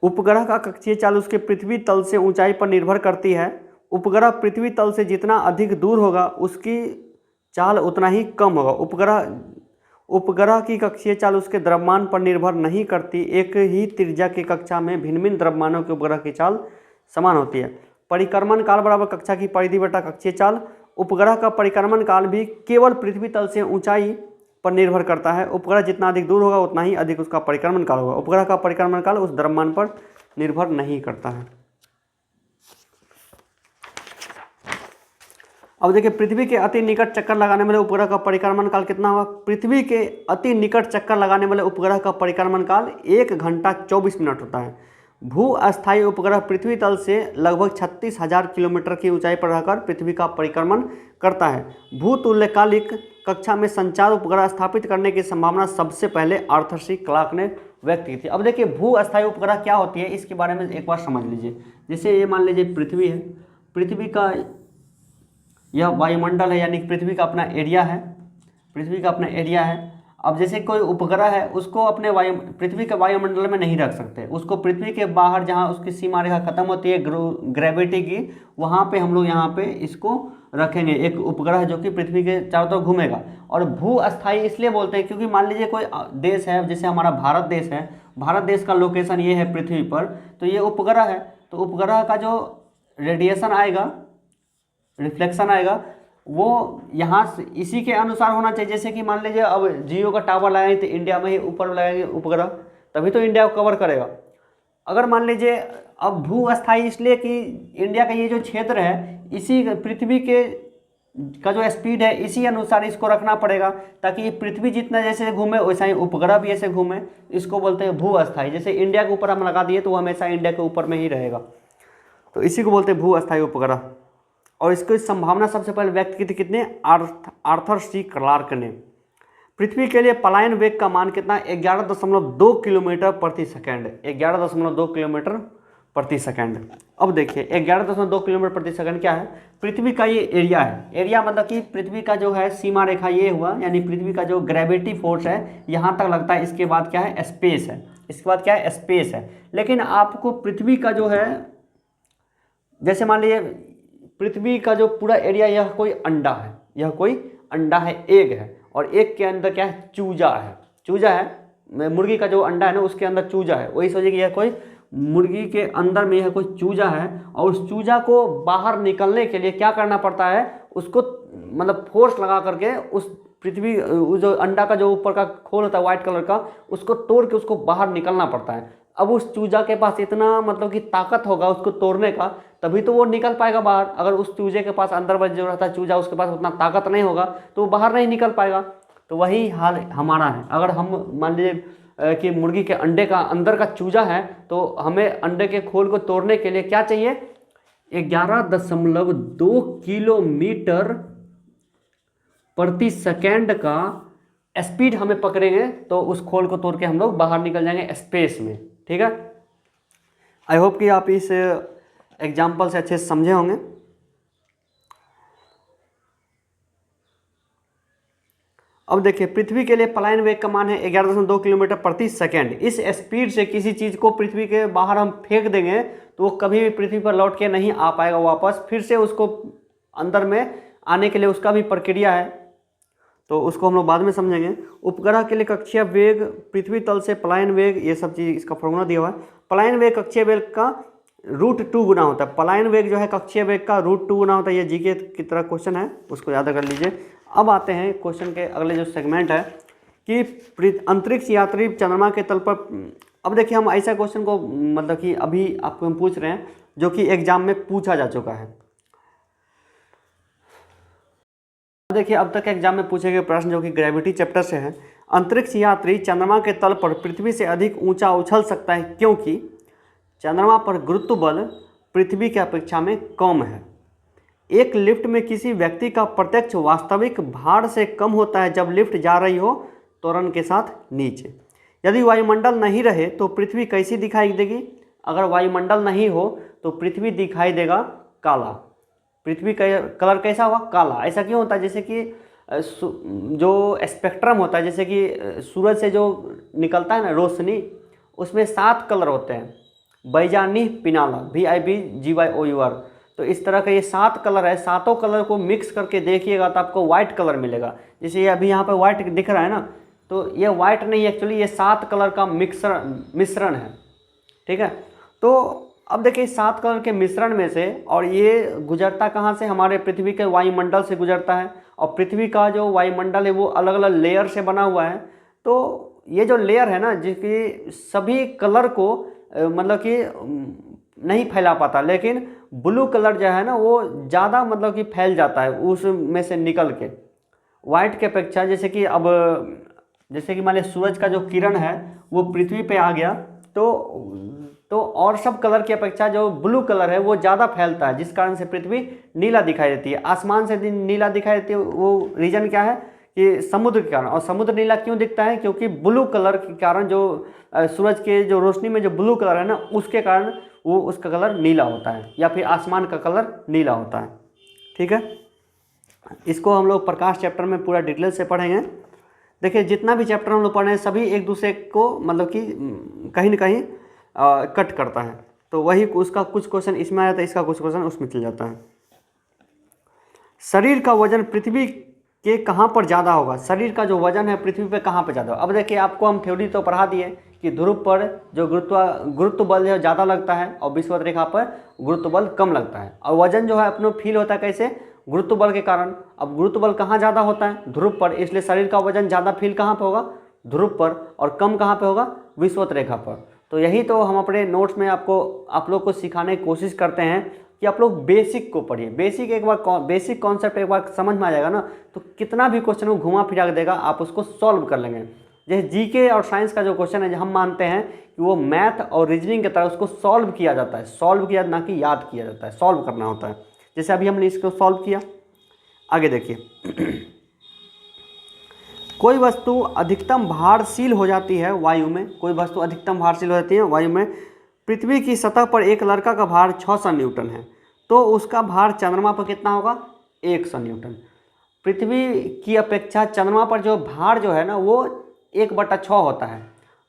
उपग्रह का कक्षीय चाल उसके पृथ्वी तल से ऊंचाई पर निर्भर करती है। उपग्रह पृथ्वी तल से जितना अधिक दूर होगा उसकी चाल उतना ही कम होगा। उपग्रह की कक्षीय चाल उसके द्रव्यमान पर निर्भर नहीं करती। एक ही त्रिज्या की कक्षा में भिन्न भिन्न द्रव्यमानों के उपग्रह की चाल समान होती है। परिक्रमण काल बराबर कक्षा की परिधि बटा कक्षीय चाल। उपग्रह का परिक्रमण काल भी केवल पृथ्वी तल से ऊंचाई पर निर्भर करता है। उपग्रह जितना अधिक दूर होगा उतना ही अधिक उसका परिक्रमण काल होगा। उपग्रह का परिक्रमण काल उस द्रव्यमान पर निर्भर नहीं करता है। अब देखिए, पृथ्वी के अति निकट चक्कर लगाने वाले उपग्रह का परिक्रमण काल कितना होगा। पृथ्वी के अति निकट चक्कर लगाने वाले उपग्रह का परिक्रमण काल 1 घंटा 24 मिनट होता है। भू अस्थायी उपग्रह पृथ्वी तल से लगभग 36,000 किलोमीटर की ऊंचाई पर रहकर पृथ्वी का परिक्रमण करता है। भूतुल्यकालिक कक्षा में संचार उपग्रह स्थापित करने की संभावना सबसे पहले आर्थर सी क्लार्क ने व्यक्त की थी। अब देखिए, भू अस्थायी उपग्रह क्या होती है इसके बारे में एक बार समझ लीजिए। जैसे ये मान लीजिए पृथ्वी है, पृथ्वी का यह वायुमंडल है, यानी पृथ्वी का अपना एरिया है, पृथ्वी का अपना एरिया है। अब जैसे कोई उपग्रह है, उसको अपने पृथ्वी के वायुमंडल में नहीं रख सकते, उसको पृथ्वी के बाहर जहाँ उसकी सीमा रेखा खत्म होती है ग्रेविटी की, वहाँ पे हम लोग यहाँ पे इसको रखेंगे, एक उपग्रह जो कि पृथ्वी के चारों तरफ घूमेगा। और भू अस्थायी इसलिए बोलते हैं क्योंकि मान लीजिए कोई देश है, जैसे हमारा भारत देश है, भारत देश का लोकेशन ये है पृथ्वी पर, तो ये उपग्रह है, तो उपग्रह का जो रेडिएशन आएगा, रिफ्लेक्शन आएगा, वो यहाँ से इसी के अनुसार होना चाहिए। जैसे कि मान लीजिए अब जियो का टावर लगाएंगे तो इंडिया में ही ऊपर लगाएंगे उपग्रह, तभी तो इंडिया को कवर करेगा। अगर मान लीजिए अब भू अस्थायी इसलिए कि इंडिया का ये जो क्षेत्र है, इसी पृथ्वी के का जो स्पीड है इसी अनुसार इसको रखना पड़ेगा, ताकि ये पृथ्वी जितना जैसे घूमे वैसा ही उपग्रह भी ऐसे घूमे। इसको बोलते हैं भू अस्थायी। जैसे इंडिया के ऊपर हम लगा दिए तो वो हमेशा इंडिया के ऊपर में ही रहेगा, तो इसी को बोलते हैं भू अस्थायी उपग्रह। और इसकी संभावना सबसे पहले व्यक्त की थी कितने, आर्थर सी क्लार्क ने। पृथ्वी के लिए पलायन वेग का मान कितना, 11.2 किलोमीटर प्रति सेकंड, 11.2 किलोमीटर प्रति सेकंड। अब देखिए 11.2 किलोमीटर प्रति सेकंड क्या है, पृथ्वी का ये एरिया है। एरिया मतलब कि पृथ्वी का जो है सीमा रेखा ये हुआ, यानी पृथ्वी का जो ग्रेविटी फोर्स है यहाँ तक लगता है। इसके बाद क्या है, स्पेस है। इसके बाद क्या है, स्पेस है। लेकिन आपको पृथ्वी का जो है, जैसे मान लीजिए पृथ्वी का जो पूरा एरिया, यह कोई अंडा है, यह कोई अंडा है, एग है, और एग के अंदर क्या है, चूजा है। चूजा है, मुर्गी का जो अंडा है ना उसके अंदर चूजा है। वही सोचिए कि यह कोई मुर्गी के अंदर में यह कोई चूजा है, और उस चूजा को बाहर निकलने के लिए क्या करना पड़ता है, उसको मतलब फोर्स लगा करके उस पृथ्वी, जो अंडा का जो ऊपर का खोल होता है व्हाइट कलर का, उसको तोड़ के उसको बाहर निकलना पड़ता है। अब उस चूजा के पास इतना मतलब कि ताकत होगा उसको तोड़ने का, तभी तो वो निकल पाएगा बाहर। अगर उस चूजे के पास अंदर जो रहता है चूजा, उसके पास उतना ताकत नहीं होगा तो वो बाहर नहीं निकल पाएगा। तो वही हाल हमारा है। अगर हम मान लीजिए कि मुर्गी के अंडे का अंदर का चूजा है, तो हमें अंडे के खोल को तोड़ने के लिए क्या चाहिए, 11.2 किलोमीटर प्रति सेकेंड का स्पीड हमें पकड़ेंगे, तो उस खोल को तोड़ के हम लोग बाहर निकल जाएंगे स्पेस में। ठीक है, आई होप कि आप इस एग्जाम्पल से अच्छे से समझे होंगे। अब देखिए, पृथ्वी के लिए पलायन वेग का मान है 11.2 किलोमीटर प्रति सेकेंड। इस स्पीड से किसी चीज़ को पृथ्वी के बाहर हम फेंक देंगे तो वो कभी भी पृथ्वी पर लौट के नहीं आ पाएगा वापस। फिर से उसको अंदर में आने के लिए उसका भी प्रक्रिया है, तो उसको हम लोग बाद में समझेंगे। उपग्रह के लिए कक्षीय वेग, पृथ्वी तल से पलायन वेग, ये सब चीज़ इसका फॉर्मूला दिया हुआ है। पलायन वेग कक्षीय वेग का √2 गुना होता है। पलायन वेग जो है कक्षीय वेग का √2 गुना होता है। ये जीके की तरह क्वेश्चन है, उसको याद कर लीजिए। अब आते हैं क्वेश्चन के अगले जो सेगमेंट है कि अंतरिक्ष यात्री चंद्रमा के तल पर। अब देखिए, हम ऐसा क्वेश्चन को मतलब कि अभी आपको हम पूछ रहे हैं जो कि एग्जाम में पूछा जा चुका है। देखिए, अब तक एग्जाम में पूछे गए प्रश्न जो कि ग्रेविटी चैप्टर से है। अंतरिक्ष यात्री चंद्रमा के तल पर पृथ्वी से अधिक ऊंचा उछल सकता है क्योंकि चंद्रमा पर गुरुत्व बल पृथ्वी की अपेक्षा में कम है। एक लिफ्ट में किसी व्यक्ति का प्रत्यक्ष वास्तविक भार से कम होता है जब लिफ्ट जा रही हो त्वरण के साथ नीचे। यदि वायुमंडल नहीं रहे तो पृथ्वी कैसी दिखाई देगी। अगर वायुमंडल नहीं हो तो पृथ्वी दिखाई देगा काला। पृथ्वी का कलर कैसा हुआ, काला। ऐसा क्यों होता है, जैसे कि जो स्पेक्ट्रम होता है, जैसे कि सूरज से जो निकलता है ना रोशनी, उसमें 7 कलर होते हैं। बैजानी पिनाला, VIBGYOUR। तो इस तरह का ये 7 कलर है, सातों कलर को मिक्स करके देखिएगा तो आपको वाइट कलर मिलेगा। जैसे ये अभी यहाँ पे वाइट दिख रहा है ना, तो ये वाइट नहीं, एक्चुअली ये 7 कलर का मिश्रण है, ठीक है। तो अब देखिए 7 कलर के मिश्रण में से, और ये गुजरता कहाँ से, हमारे पृथ्वी के वायुमंडल से गुजरता है। और पृथ्वी का जो वायुमंडल है वो अलग अलग लेयर से बना हुआ है। तो ये जो लेयर है ना, जिसकी सभी कलर को मतलब कि नहीं फैला पाता, लेकिन ब्लू कलर जो है ना वो ज़्यादा मतलब कि फैल जाता है उसमें से निकल के वाइट के अपेक्षा। जैसे कि अब जैसे कि मान लीजिए सूरज का जो किरण है वो पृथ्वी पे आ गया, तो और सब कलर की अपेक्षा जो ब्लू कलर है वो ज़्यादा फैलता है, जिस कारण से पृथ्वी नीला दिखाई देती है। आसमान से नीला दिखाई देती है, वो रीजन क्या है कि समुद्र के कारण। और समुद्र नीला क्यों दिखता है, क्योंकि ब्लू कलर के कारण, जो सूरज के जो रोशनी में जो ब्लू कलर है ना, उसके कारण वो उसका कलर नीला होता है, या फिर आसमान का कलर नीला होता है, ठीक है। इसको हम लोग प्रकाश चैप्टर में पूरा डिटेल से पढ़ेंगे। देखिए जितना भी चैप्टर हम लोग पढ़े हैं सभी एक दूसरे को मतलब कि कहीं ना कहीं कट करता है। तो वही उसका कुछ क्वेश्चन इसमें आया था, इसका कुछ क्वेश्चन उसमें चल जाता है। शरीर का वजन पृथ्वी के कहाँ पर ज़्यादा होगा, शरीर का जो वजन है पृथ्वी पे कहाँ पर ज़्यादा होगा। अब देखिए आपको हम थ्योरी तो पढ़ा दिए कि ध्रुव पर जो गुरुत्व बल है ज़्यादा लगता है और विषुवत रेखा पर गुरुत्व बल कम लगता है। और वजन जो है अपने फील होता है कैसे, गुरुत्व बल के कारण। अब गुरुत्व बल कहाँ ज़्यादा होता है, ध्रुव पर, इसलिए शरीर का वजन ज़्यादा फील कहाँ पर होगा, ध्रुव पर, और कम कहाँ पर होगा, विषुवत रेखा पर। तो यही तो हम अपने नोट्स में आप लोग को सिखाने की कोशिश करते हैं कि आप लोग बेसिक को पढ़िए। बेसिक एक बार बेसिक कॉन्सेप्ट एक बार समझ में आ जाएगा ना, तो कितना भी क्वेश्चन को घुमा फिरा के देगा आप उसको सॉल्व कर लेंगे। जैसे जीके और साइंस का जो क्वेश्चन है, हम मानते हैं कि वो मैथ और रीजनिंग की तरह उसको सॉल्व किया जाता है, सॉल्व किया ना कि याद किया जाता है, सॉल्व करना होता है। जैसे अभी हमने इसको सॉल्व किया। आगे देखिए कोई वस्तु अधिकतम भारशील हो जाती है वायु में, कोई वस्तु अधिकतम भारशील हो जाती है वायु में। पृथ्वी की सतह पर एक लड़का का भार 600 न्यूटन है, तो उसका भार चंद्रमा पर कितना होगा, 100 न्यूटन। पृथ्वी की अपेक्षा चंद्रमा पर जो भार जो है ना वो 1/6 होता है।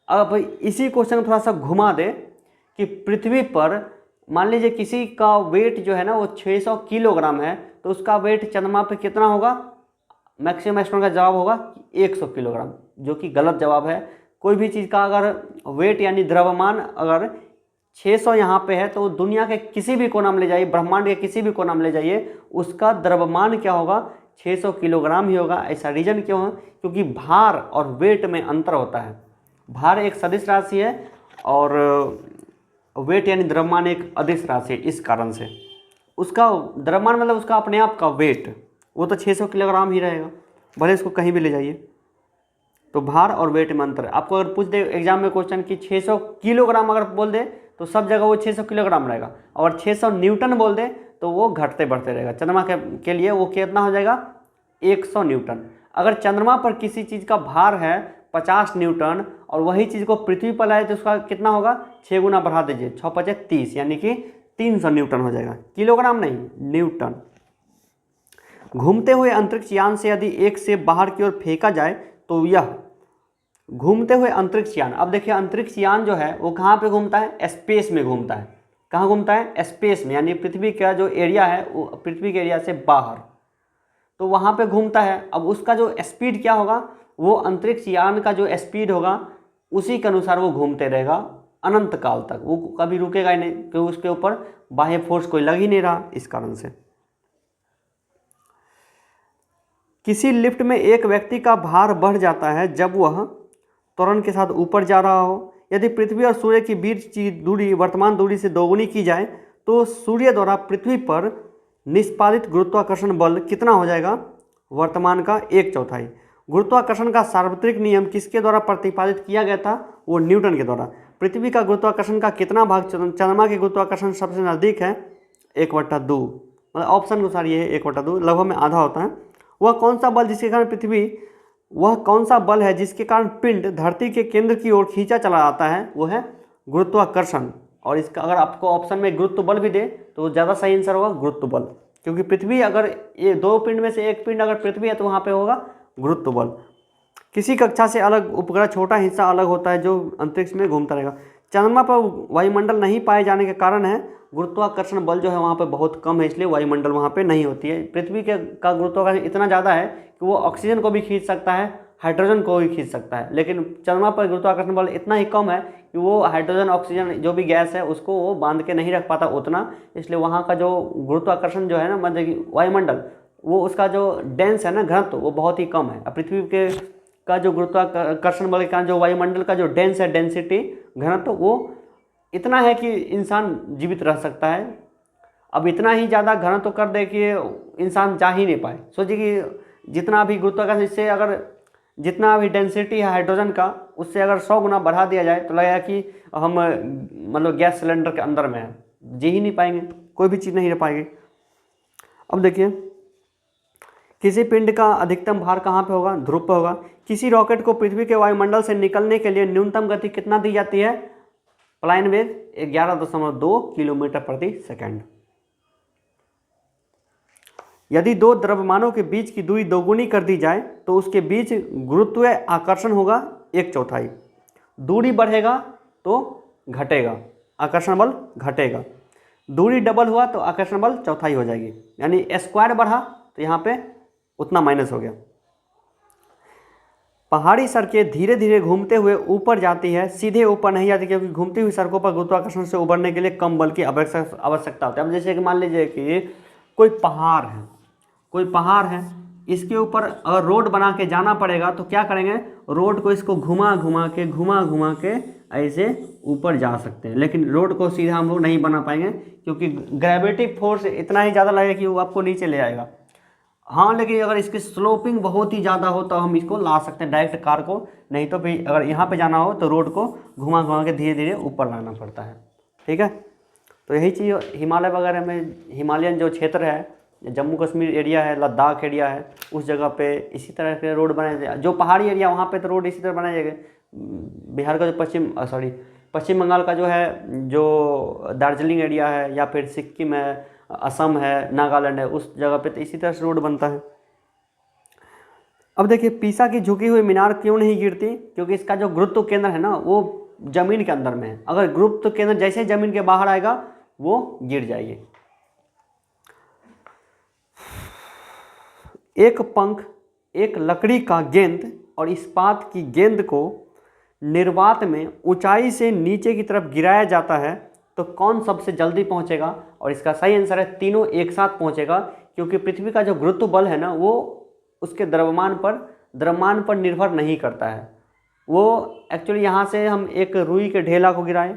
अब इसी क्वेश्चन को थोड़ा सा घुमा दे कि पृथ्वी पर मान लीजिए किसी का वेट जो है ना वो 600 किलोग्राम है, तो उसका वेट चंद्रमा पर कितना होगा, मैक्सिमम स्टूडेंट का जवाब होगा 100 किलोग्राम, जो कि गलत जवाब है। कोई भी चीज़ का अगर वेट यानी द्रव्यमान अगर 600 यहाँ पे है, तो दुनिया के किसी भी कोना में ले जाइए, ब्रह्मांड के किसी भी कोना में ले जाइए, उसका द्रव्यमान क्या होगा, 600 किलोग्राम ही होगा। ऐसा रीजन क्यों है, क्योंकि भार और वेट में अंतर होता है। भार एक सदिश राशि है और वेट यानी द्रव्यमान एक अदिश राशि है। इस कारण से उसका द्रव्यमान मतलब उसका अपने आप का वेट वो तो 600 किलोग्राम ही रहेगा, भले इसको कहीं भी ले जाइए। तो भार और वेट में अंतर है। आपको अगर पूछ दे एग्जाम में क्वेश्चन कि 600 किलोग्राम अगर बोल दे तो सब जगह वो 600 किलोग्राम रहेगा, और 600 न्यूटन बोल दे तो वो घटते बढ़ते रहेगा। चंद्रमा के लिए वो कितना हो जाएगा, 100 न्यूटन। अगर चंद्रमा पर किसी चीज़ का भार है 50 न्यूटन और वही चीज़ को पृथ्वी पर लाए तो उसका कितना होगा, 6 गुना बढ़ा दीजिए, 6 × 5 = 30, यानी कि 300 न्यूटन हो जाएगा, किलोग्राम नहीं, न्यूटन। घूमते हुए अंतरिक्ष यान से यदि एक से बाहर की ओर फेंका जाए तो यह घूमते हुए अंतरिक्ष यान, अब देखिए अंतरिक्ष यान जो है वो कहाँ पे घूमता है, स्पेस में घूमता है। कहाँ घूमता है, स्पेस में, यानी पृथ्वी का जो एरिया है वो पृथ्वी के एरिया से बाहर, तो वहाँ पे घूमता है। अब उसका जो स्पीड क्या होगा, वो अंतरिक्ष यान का जो स्पीड होगा उसी के अनुसार वो घूमते रहेगा अनंत काल तक, वो कभी रुकेगा ही नहीं, क्योंकि उसके ऊपर बाह्य फोर्स कोई लग ही नहीं रहा। इस कारण से किसी लिफ्ट में एक व्यक्ति का भार बढ़ जाता है जब वह त्वरण के साथ ऊपर जा रहा हो। यदि पृथ्वी और सूर्य के बीच की दूरी वर्तमान दूरी से दोगुनी की जाए तो सूर्य द्वारा पृथ्वी पर निष्पादित गुरुत्वाकर्षण बल कितना हो जाएगा, वर्तमान का 1/4। गुरुत्वाकर्षण का सार्वत्रिक नियम किसके द्वारा प्रतिपादित किया गया था, वो न्यूटन के द्वारा। पृथ्वी का गुरुत्वाकर्षण का कितना भाग चंद्रमा के गुरुत्वाकर्षण सबसे नज़दीक है, 1/2, मतलब ऑप्शन के अनुसार ये है 1/2, लगभग में आधा होता है। वह कौन सा बल जिसके कारण वह कौन सा बल है जिसके कारण पिंड धरती के केंद्र की ओर खींचा चला जाता है, वो है गुरुत्वाकर्षण। और इसका अगर आपको ऑप्शन में गुरुत्व बल भी दे तो ज़्यादा सही आंसर होगा गुरुत्व बल, क्योंकि पृथ्वी अगर ये 2 पिंड में से एक पिंड अगर पृथ्वी है तो वहाँ पे होगा गुरुत्व बल। किसी कक्षा से अलग उपग्रह छोटा हिस्सा अलग होता है जो अंतरिक्ष में घूमता रहेगा। चंद्रमा पर वायुमंडल नहीं पाए जाने के कारण है गुरुत्वाकर्षण बल जो है वहाँ पे बहुत कम है, इसलिए वायुमंडल वहाँ पे नहीं होती है। पृथ्वी के का गुरुत्वाकर्षण इतना ज़्यादा है कि वो ऑक्सीजन को भी खींच सकता है, हाइड्रोजन को भी खींच सकता है, लेकिन चंद्रमा पर गुरुत्वाकर्षण बल इतना ही कम है कि वो हाइड्रोजन ऑक्सीजन जो भी गैस है उसको वो बांध के नहीं रख पाता उतना, इसलिए वहाँ का जो गुरुत्वाकर्षण जो है ना, मतलब कि वायुमंडल, वो उसका जो डेंस है ना, घनत्व, वो बहुत ही कम है। पृथ्वी के का जो गुरुत्वाकर्षण बल के कारण जो वायुमंडल का जो डेंस है, डेंसिटी, घनत्व, वो इतना है कि इंसान जीवित रह सकता है। अब इतना ही ज़्यादा घनत्व कर दे कि इंसान जा ही नहीं पाए। सोचिए कि जितना भी गुरुत्वाकर्षण, इससे अगर जितना भी डेंसिटी है हाइड्रोजन का, उससे अगर 100 गुना बढ़ा दिया जाए तो लगेगा कि हम मतलब गैस सिलेंडर के अंदर में है, जी ही नहीं पाएंगे, कोई भी चीज़ नहीं रह पाएगी। अब देखिए, किसी पिंड का अधिकतम भार कहाँ पे होगा? ध्रुव पे होगा। किसी रॉकेट को पृथ्वी के वायुमंडल से निकलने के लिए न्यूनतम गति कितना दी जाती है? पलायन वेग 11.2 किलोमीटर प्रति सेकंड। यदि दो द्रव्यमानों के बीच की दूरी दोगुनी कर दी जाए तो उसके बीच गुरुत्व आकर्षण होगा 1/4। दूरी बढ़ेगा तो घटेगा, आकर्षण बल घटेगा। दूरी डबल हुआ तो आकर्षण बल चौथाई हो जाएगी, यानी स्क्वायर बढ़ा तो यहाँ पे उतना माइनस हो गया। पहाड़ी सड़कें धीरे धीरे घूमते हुए ऊपर जाती है, सीधे ऊपर नहीं जाती, क्योंकि घूमती हुई सड़कों पर गुरुत्वाकर्षण से उबरने के लिए कम बल की आवश्यकता होती है। अब जैसे कि मान लीजिए कि कोई पहाड़ है, इसके ऊपर अगर रोड बना के जाना पड़ेगा तो क्या करेंगे? रोड को इसको घुमा घुमा के ऐसे ऊपर जा सकते हैं, लेकिन रोड को सीधा हम लोग नहीं बना पाएंगे, क्योंकि ग्रेविटी फोर्स इतना ही ज़्यादा लगेगा कि वो आपको नीचे ले आएगा। हाँ, लेकिन अगर इसकी स्लोपिंग बहुत ही ज़्यादा हो तो हम इसको ला सकते हैं डायरेक्ट कार को, नहीं तो फिर अगर यहाँ पे जाना हो तो रोड को घुमा के धीरे धीरे ऊपर लाना पड़ता है। ठीक है, तो यही चीज़ हिमालय वगैरह में, हिमालयन जो क्षेत्र है, जम्मू कश्मीर एरिया है, लद्दाख एरिया है, उस जगह पे इसी तरह के रोड बनाए जाए। जो पहाड़ी एरिया वहाँ पे तो रोड इसी तरह बनाए जाएंगे। बिहार का जो पश्चिम बंगाल का जो है, जो दार्जिलिंग एरिया है, या फिर सिक्किम है, असम है, नागालैंड है, उस जगह पे तो इसी तरह से रोड बनता है। अब देखिए, पीसा की झुकी हुई मीनार क्यों नहीं गिरती? क्योंकि इसका जो गुरुत्व केंद्र है ना, वो जमीन के अंदर में है। अगर गुरुत्व केंद्र जैसे ही जमीन के बाहर आएगा वो गिर जाएगी। एक पंख, एक लकड़ी का गेंद और इस्पात की गेंद को निर्वात में ऊंचाई से नीचे की तरफ गिराया जाता है तो कौन सबसे जल्दी पहुंचेगा? और इसका सही आंसर है तीनों एक साथ पहुंचेगा, क्योंकि पृथ्वी का जो गुरुत्व बल है ना, वो उसके द्रव्यमान पर निर्भर नहीं करता है। वो एक्चुअली यहाँ से हम एक रुई के ढेला को गिराएं,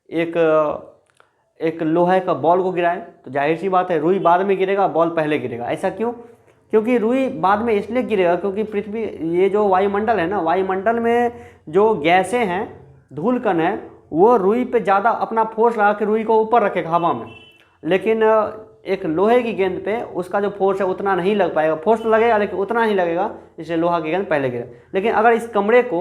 एक लोहे का बॉल को गिराएं, तो जाहिर सी बात है रुई बाद में गिरेगा, बॉल पहले गिरेगा। ऐसा क्यों? क्योंकि रुई बाद में इसलिए गिरेगा क्योंकि पृथ्वी, ये जो वायुमंडल है ना, वायुमंडल में जो गैसें हैं, धूल कण है, वो रुई पे ज़्यादा अपना फोर्स लगा के रुई को ऊपर रखेगा हवा में, लेकिन एक लोहे की गेंद पे उसका जो फोर्स है उतना नहीं लग पाएगा। फोर्स लगेगा लेकिन उतना ही लगेगा, इसलिए लोहा की गेंद पहले गिरे। लेकिन अगर इस कमरे को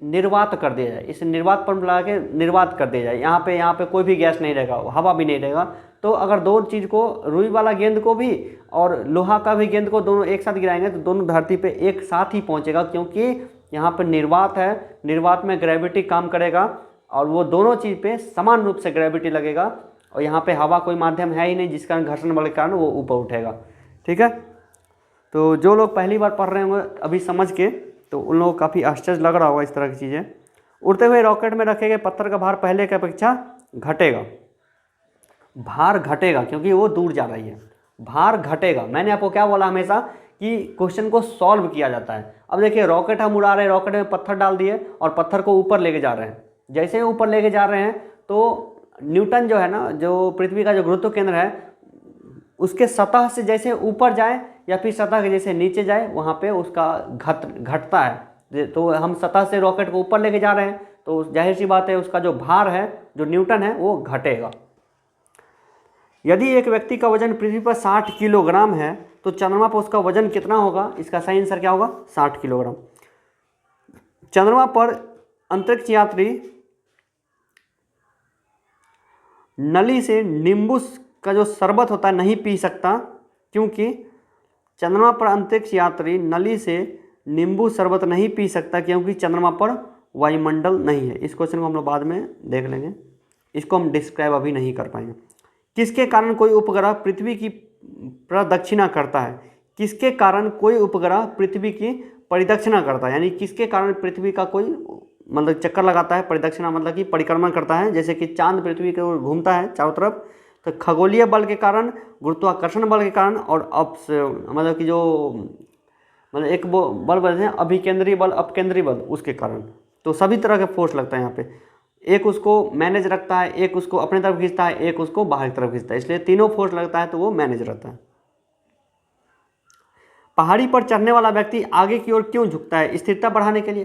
निर्वात कर दिया जाए, इस निर्वात पंप लगा के निर्वात कर दिया जाए, यहाँ पे कोई भी गैस नहीं रहेगा, हवा भी नहीं रहेगा, तो अगर दो चीज़ को, रुई वाला गेंद को भी और लोहा का भी गेंद को, दोनों एक साथ गिराएंगे तो दोनों धरती पे एक साथ ही पहुँचेगा, क्योंकि यहाँ पर निर्वात है, निर्वात में ग्रेविटी काम करेगा और वो दोनों चीज़ पे समान रूप से ग्रेविटी लगेगा, और यहाँ पे हवा कोई माध्यम है ही नहीं जिस कारण घर्षण बल के कारण वो ऊपर उठेगा। ठीक है, तो जो लोग पहली बार पढ़ रहे होंगे अभी समझ के, तो उन लोगों को काफ़ी आश्चर्य लग रहा होगा इस तरह की चीज़ें। उड़ते हुए रॉकेट में रखे गए पत्थर का भार पहले की अपेक्षा घटेगा। भार घटेगा क्योंकि वो दूर जा रही है, भार घटेगा। मैंने आपको क्या बोला हमेशा कि क्वेश्चन को सॉल्व किया जाता है। अब देखिए, रॉकेट हम उड़ा रहे हैं, रॉकेट में पत्थर डाल दिए और पत्थर को ऊपर लेके जा रहे हैं। जैसे ही ऊपर लेके जा रहे हैं तो न्यूटन जो है ना, जो पृथ्वी का जो गुरुत्व केंद्र है, उसके सतह से जैसे ऊपर जाए या फिर सतह के जैसे नीचे जाए, वहाँ पे उसका घटता है। तो हम सतह से रॉकेट को ऊपर लेके जा रहे हैं तो जाहिर सी बात है उसका जो भार है, जो न्यूटन है, वो घटेगा। यदि एक व्यक्ति का वजन पृथ्वी पर 60 किलोग्राम है तो चंद्रमा पर उसका वजन कितना होगा? इसका सही आंसर क्या होगा? 60 किलोग्राम। चंद्रमा पर अंतरिक्ष यात्री नली से नींबू का जो शरबत होता है नहीं पी सकता, क्योंकि चंद्रमा पर अंतरिक्ष यात्री नली से नींबू शरबत नहीं पी सकता क्योंकि चंद्रमा पर वायुमंडल नहीं है। इस क्वेश्चन को हम लोग बाद में देख लेंगे, इसको हम डिस्क्राइब अभी नहीं कर पाएंगे। किसके कारण कोई उपग्रह पृथ्वी की प्रदक्षिणा करता है? किसके कारण कोई उपग्रह पृथ्वी की परिदक्षिणा करता है, यानी किसके कारण पृथ्वी का कोई मतलब चक्कर लगाता है, परिदक्षिणा मतलब कि परिक्रमा करता है, जैसे कि चांद पृथ्वी के ओर घूमता है चारों तरफ। तो खगोलीय बल के कारण, गुरुत्वाकर्षण बल के कारण, और मतलब कि जो मतलब एक वो बल बोलते हैं अभिकेंद्रीय बल, अपकेंद्रीय बल, उसके कारण। तो सभी तरह के फोर्स लगता है यहाँ पे। एक उसको मैनेज रखता है, एक उसको अपने तरफ खींचता है, एक उसको बाहर की तरफ खींचता है, इसलिए तीनों फोर्स लगता है तो वो मैनेज रहता है। पहाड़ी पर चढ़ने वाला व्यक्ति आगे की ओर क्यों झुकता है? स्थिरता बढ़ाने के लिए।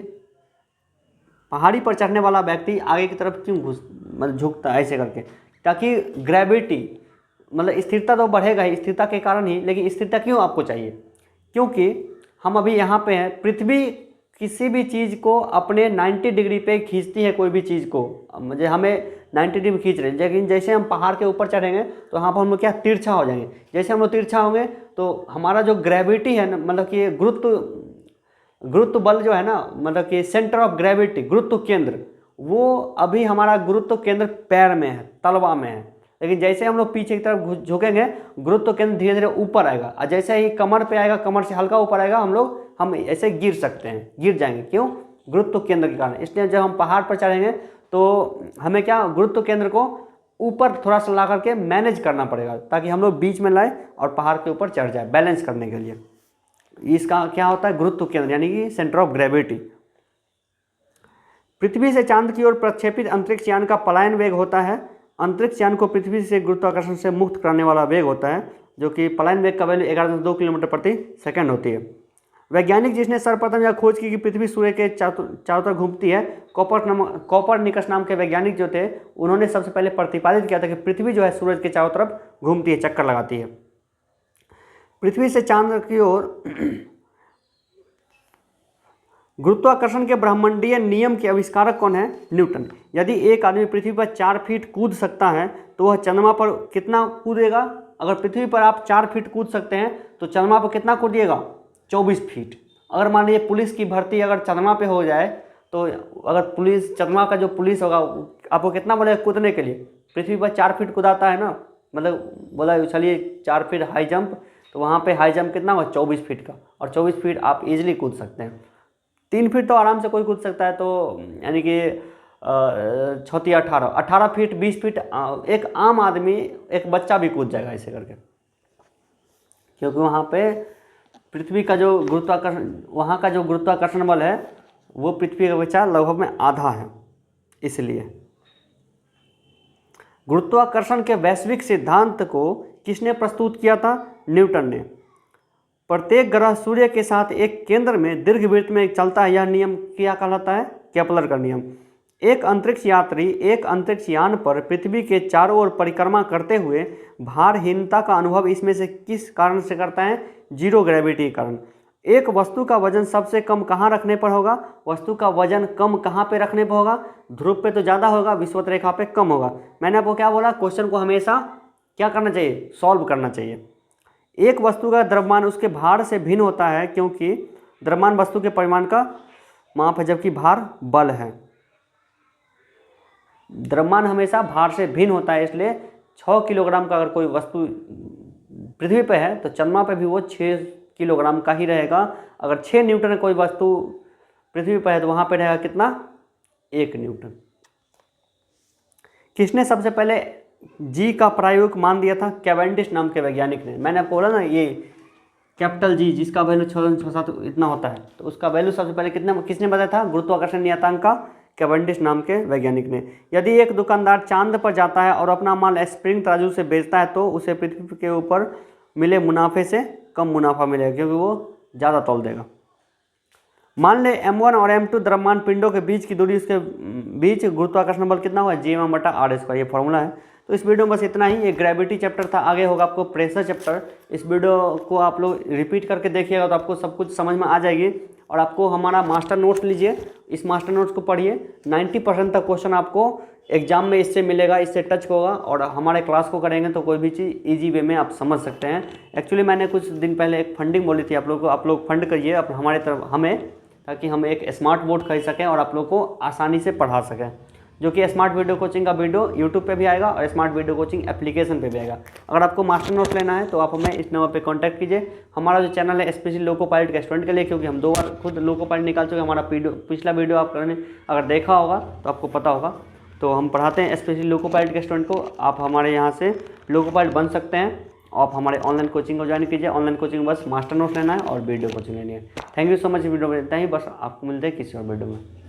पहाड़ी पर चढ़ने वाला व्यक्ति आगे की तरफ क्यों मतलब झुकता है ऐसे करके? ताकि ग्रेविटी मतलब स्थिरता तो बढ़ेगा ही, स्थिरता के कारण ही, लेकिन स्थिरता क्यों आपको चाहिए? क्योंकि हम अभी यहाँ पे हैं, पृथ्वी किसी भी चीज़ को अपने 90 डिग्री पे खींचती है, कोई भी चीज़ को मुझे हमें 90 डिग्री खींच रहे हैं, लेकिन जैसे हम पहाड़ के ऊपर चढ़ेंगे तो वहाँ पर हम लोग क्या तिरछा हो जाएंगे। जैसे हम लोग तिरछा होंगे तो हमारा जो ग्रेविटी है ना, मतलब कि गुरुत्व बल जो है ना, मतलब कि सेंटर ऑफ ग्रेविटी, गुरुत्व केंद्र, वो अभी हमारा गुरुत्व केंद्र पैर में है, तलवा में है। लेकिन जैसे हम लोग पीछे की तरफ झुकेंगे, गुरुत्व केंद्र धीरे धीरे ऊपर आएगा, और जैसे ही कमर पे आएगा, कमर से हल्का ऊपर आएगा, हम ऐसे गिर सकते हैं, गिर जाएंगे। क्यों? गुरुत्व केंद्र के कारण। इसलिए जब हम पहाड़ पर चढ़ेंगे तो हमें क्या, गुरुत्व केंद्र को ऊपर थोड़ा सा ला करके मैनेज करना पड़ेगा, ताकि हम लोग बीच में लाए और पहाड़ के ऊपर चढ़ जाए, बैलेंस करने के लिए। इसका क्या होता है? गुरुत्व केंद्र, यानी कि सेंटर ऑफ ग्रेविटी। पृथ्वी से चांद की ओर प्रक्षेपित अंतरिक्ष यान का पलायन वेग होता है। अंतरिक्ष यान को पृथ्वी से गुरुत्वाकर्षण से मुक्त करने वाला वेग होता है, जो कि पलायन वेग का वैल्यू 11.2 किलोमीटर प्रति सेकंड होती है। वैज्ञानिक जिसने सर्वप्रथम यह खोज की कि पृथ्वी सूर्य के चारों तरफ घूमती है, कोपरनिकस नाम के वैज्ञानिक जो थे, उन्होंने सबसे पहले प्रतिपादित किया था कि पृथ्वी जो है सूरज के चारों तरफ घूमती है, चक्कर लगाती है। पृथ्वी से चांद की ओर गुरुत्वाकर्षण के ब्रह्मांडीय नियम के आविष्कारक कौन है? न्यूटन। यदि एक आदमी पृथ्वी पर 4 फीट कूद सकता है तो वह चंद्रमा पर कितना कूदेगा? अगर पृथ्वी पर आप 4 फीट कूद सकते हैं तो चंद्रमा पर कितना कूदिएगा? 24 फीट। अगर मान लीजिए पुलिस की भर्ती अगर चंद्रमा पे हो जाए, तो अगर पुलिस, चंद्रमा का जो पुलिस होगा, आपको कितना बोलेगा कूदने के लिए? पृथ्वी पर 4 फीट कूदाता है ना, मतलब बोला चलिए 4 फीट हाई जंप, तो वहाँ पे हाई जंप कितना होगा? 24 फीट का, और 24 फीट आप इजीली कूद सकते हैं। 3 फीट तो आराम से कोई कूद सकता है, तो यानी कि 18 फीट, 20 फीट एक आम आदमी, एक बच्चा भी कूद जाएगा ऐसे करके, क्योंकि वहाँ पे पृथ्वी का जो गुरुत्वाकर्षण, वहाँ का जो गुरुत्वाकर्षण बल है वो पृथ्वी का अपेक्षा लगभग में आधा है। इसलिए गुरुत्वाकर्षण के वैश्विक सिद्धांत को किसने प्रस्तुत किया था? न्यूटन ने। प्रत्येक ग्रह सूर्य के साथ एक केंद्र में दीर्घवृत्त में चलता है, यह नियम क्या कहलाता है? केपलर का नियम। एक अंतरिक्ष यात्री एक अंतरिक्ष यान पर पृथ्वी के चारों ओर परिक्रमा करते हुए भारहीनता का अनुभव इसमें से किस कारण से करता है? जीरो ग्रेविटी के कारण। एक वस्तु का वजन सबसे कम कहाँ रखने पर होगा? वस्तु का वजन कम कहाँ पे रखने पर होगा? ध्रुव पे तो ज़्यादा होगा, विषुवत रेखा पे कम होगा। मैंने आपको क्या बोला? क्वेश्चन को हमेशा क्या करना चाहिए? सॉल्व करना चाहिए। एक वस्तु का द्रव्यमान उसके भार से भिन्न होता है, क्योंकि द्रव्यमान वस्तु के परिमाण का माप है, जबकि भार बल है। द्रव्यमान हमेशा भार से भिन्न होता है, इसलिए 6 किलोग्राम का अगर कोई वस्तु पृथ्वी पे है तो चंद्रमा पे भी वो 6 किलोग्राम का ही रहेगा। अगर 6 न्यूटन कोई वस्तु पृथ्वी पर है तो वहाँ पे रहेगा कितना? 1 न्यूटन। किसने सबसे पहले जी का प्रायोगिक मान दिया था? कैवेंडिश नाम के वैज्ञानिक ने। मैंने आपको बोला ना, ये कैपिटल जी जिसका वैल्यू 6.7 इतना होता है, तो उसका वैल्यू सबसे पहले किसने बताया था? गुरुत्वाकर्षण नियतांक का कैवेंडिश नाम के वैज्ञानिक ने। यदि एक दुकानदार चांद पर जाता है और अपना माल स्प्रिंग तराजू से बेचता है तो उसे पृथ्वी के ऊपर मिले मुनाफे से कम मुनाफा मिलेगा, क्योंकि वो ज़्यादा तौल देगा। मान ले m1 और m2 द्रव्यमान पिंडों के बीच की दूरी, उसके बीच गुरुत्वाकर्षण बल कितना हुआ? G m/r²। ये फॉर्मूला है। तो इस वीडियो में बस इतना ही। ये ग्रेविटी चैप्टर था, आगे होगा आपको प्रेशर चैप्टर। इस वीडियो को आप लोग रिपीट करके देखिएगा तो आपको सब कुछ समझ में आ जाएगी। और आपको हमारा मास्टर नोट्स लीजिए, इस मास्टर नोट्स को पढ़िए। 90% तक क्वेश्चन आपको एग्जाम में इससे मिलेगा, इससे टच होगा, और हमारे क्लास को करेंगे तो कोई भी चीज़ ईजी वे में आप समझ सकते हैं। एक्चुअली मैंने कुछ दिन पहले एक फंडिंग बोली थी आप लोगों को, आप लोग फंड करिए हमारे तरफ हमें, ताकि हम एक स्मार्ट बोर्ड खरीद सकें और आप लोग को आसानी से पढ़ा सकें। जो कि स्मार्ट वीडियो कोचिंग का वीडियो यूट्यूब पे भी आएगा और स्मार्ट वीडियो कोचिंग एप्लीकेशन पे भी आएगा। अगर आपको मास्टर नोट्स लेना है तो आप हमें इस नंबर पे कांटेक्ट कीजिए। हमारा जो चैनल है स्पेशली लोको पायलट के स्टूडेंट के लिए, क्योंकि हम 2 बार खुद लोको पायलट निकाल चुके हैं। हमारा पिछला वीडियो आपने अगर देखा होगा तो आपको पता होगा। तो हम पढ़ाते हैं स्पेशली लोको पायलट के स्टूडेंट को। आप हमारे यहाँ से लोको पायलट बन सकते हैं। आप हमारे ऑनलाइन कोचिंग को ज्वाइन कीजिए। ऑनलाइन कोचिंग बस मास्टर नोट्स लेना है और वीडियो कोचिंग लेनी है। Thank you so much. Video में इतना ही, बस आपको मिलते हैं किसी और वीडियो में।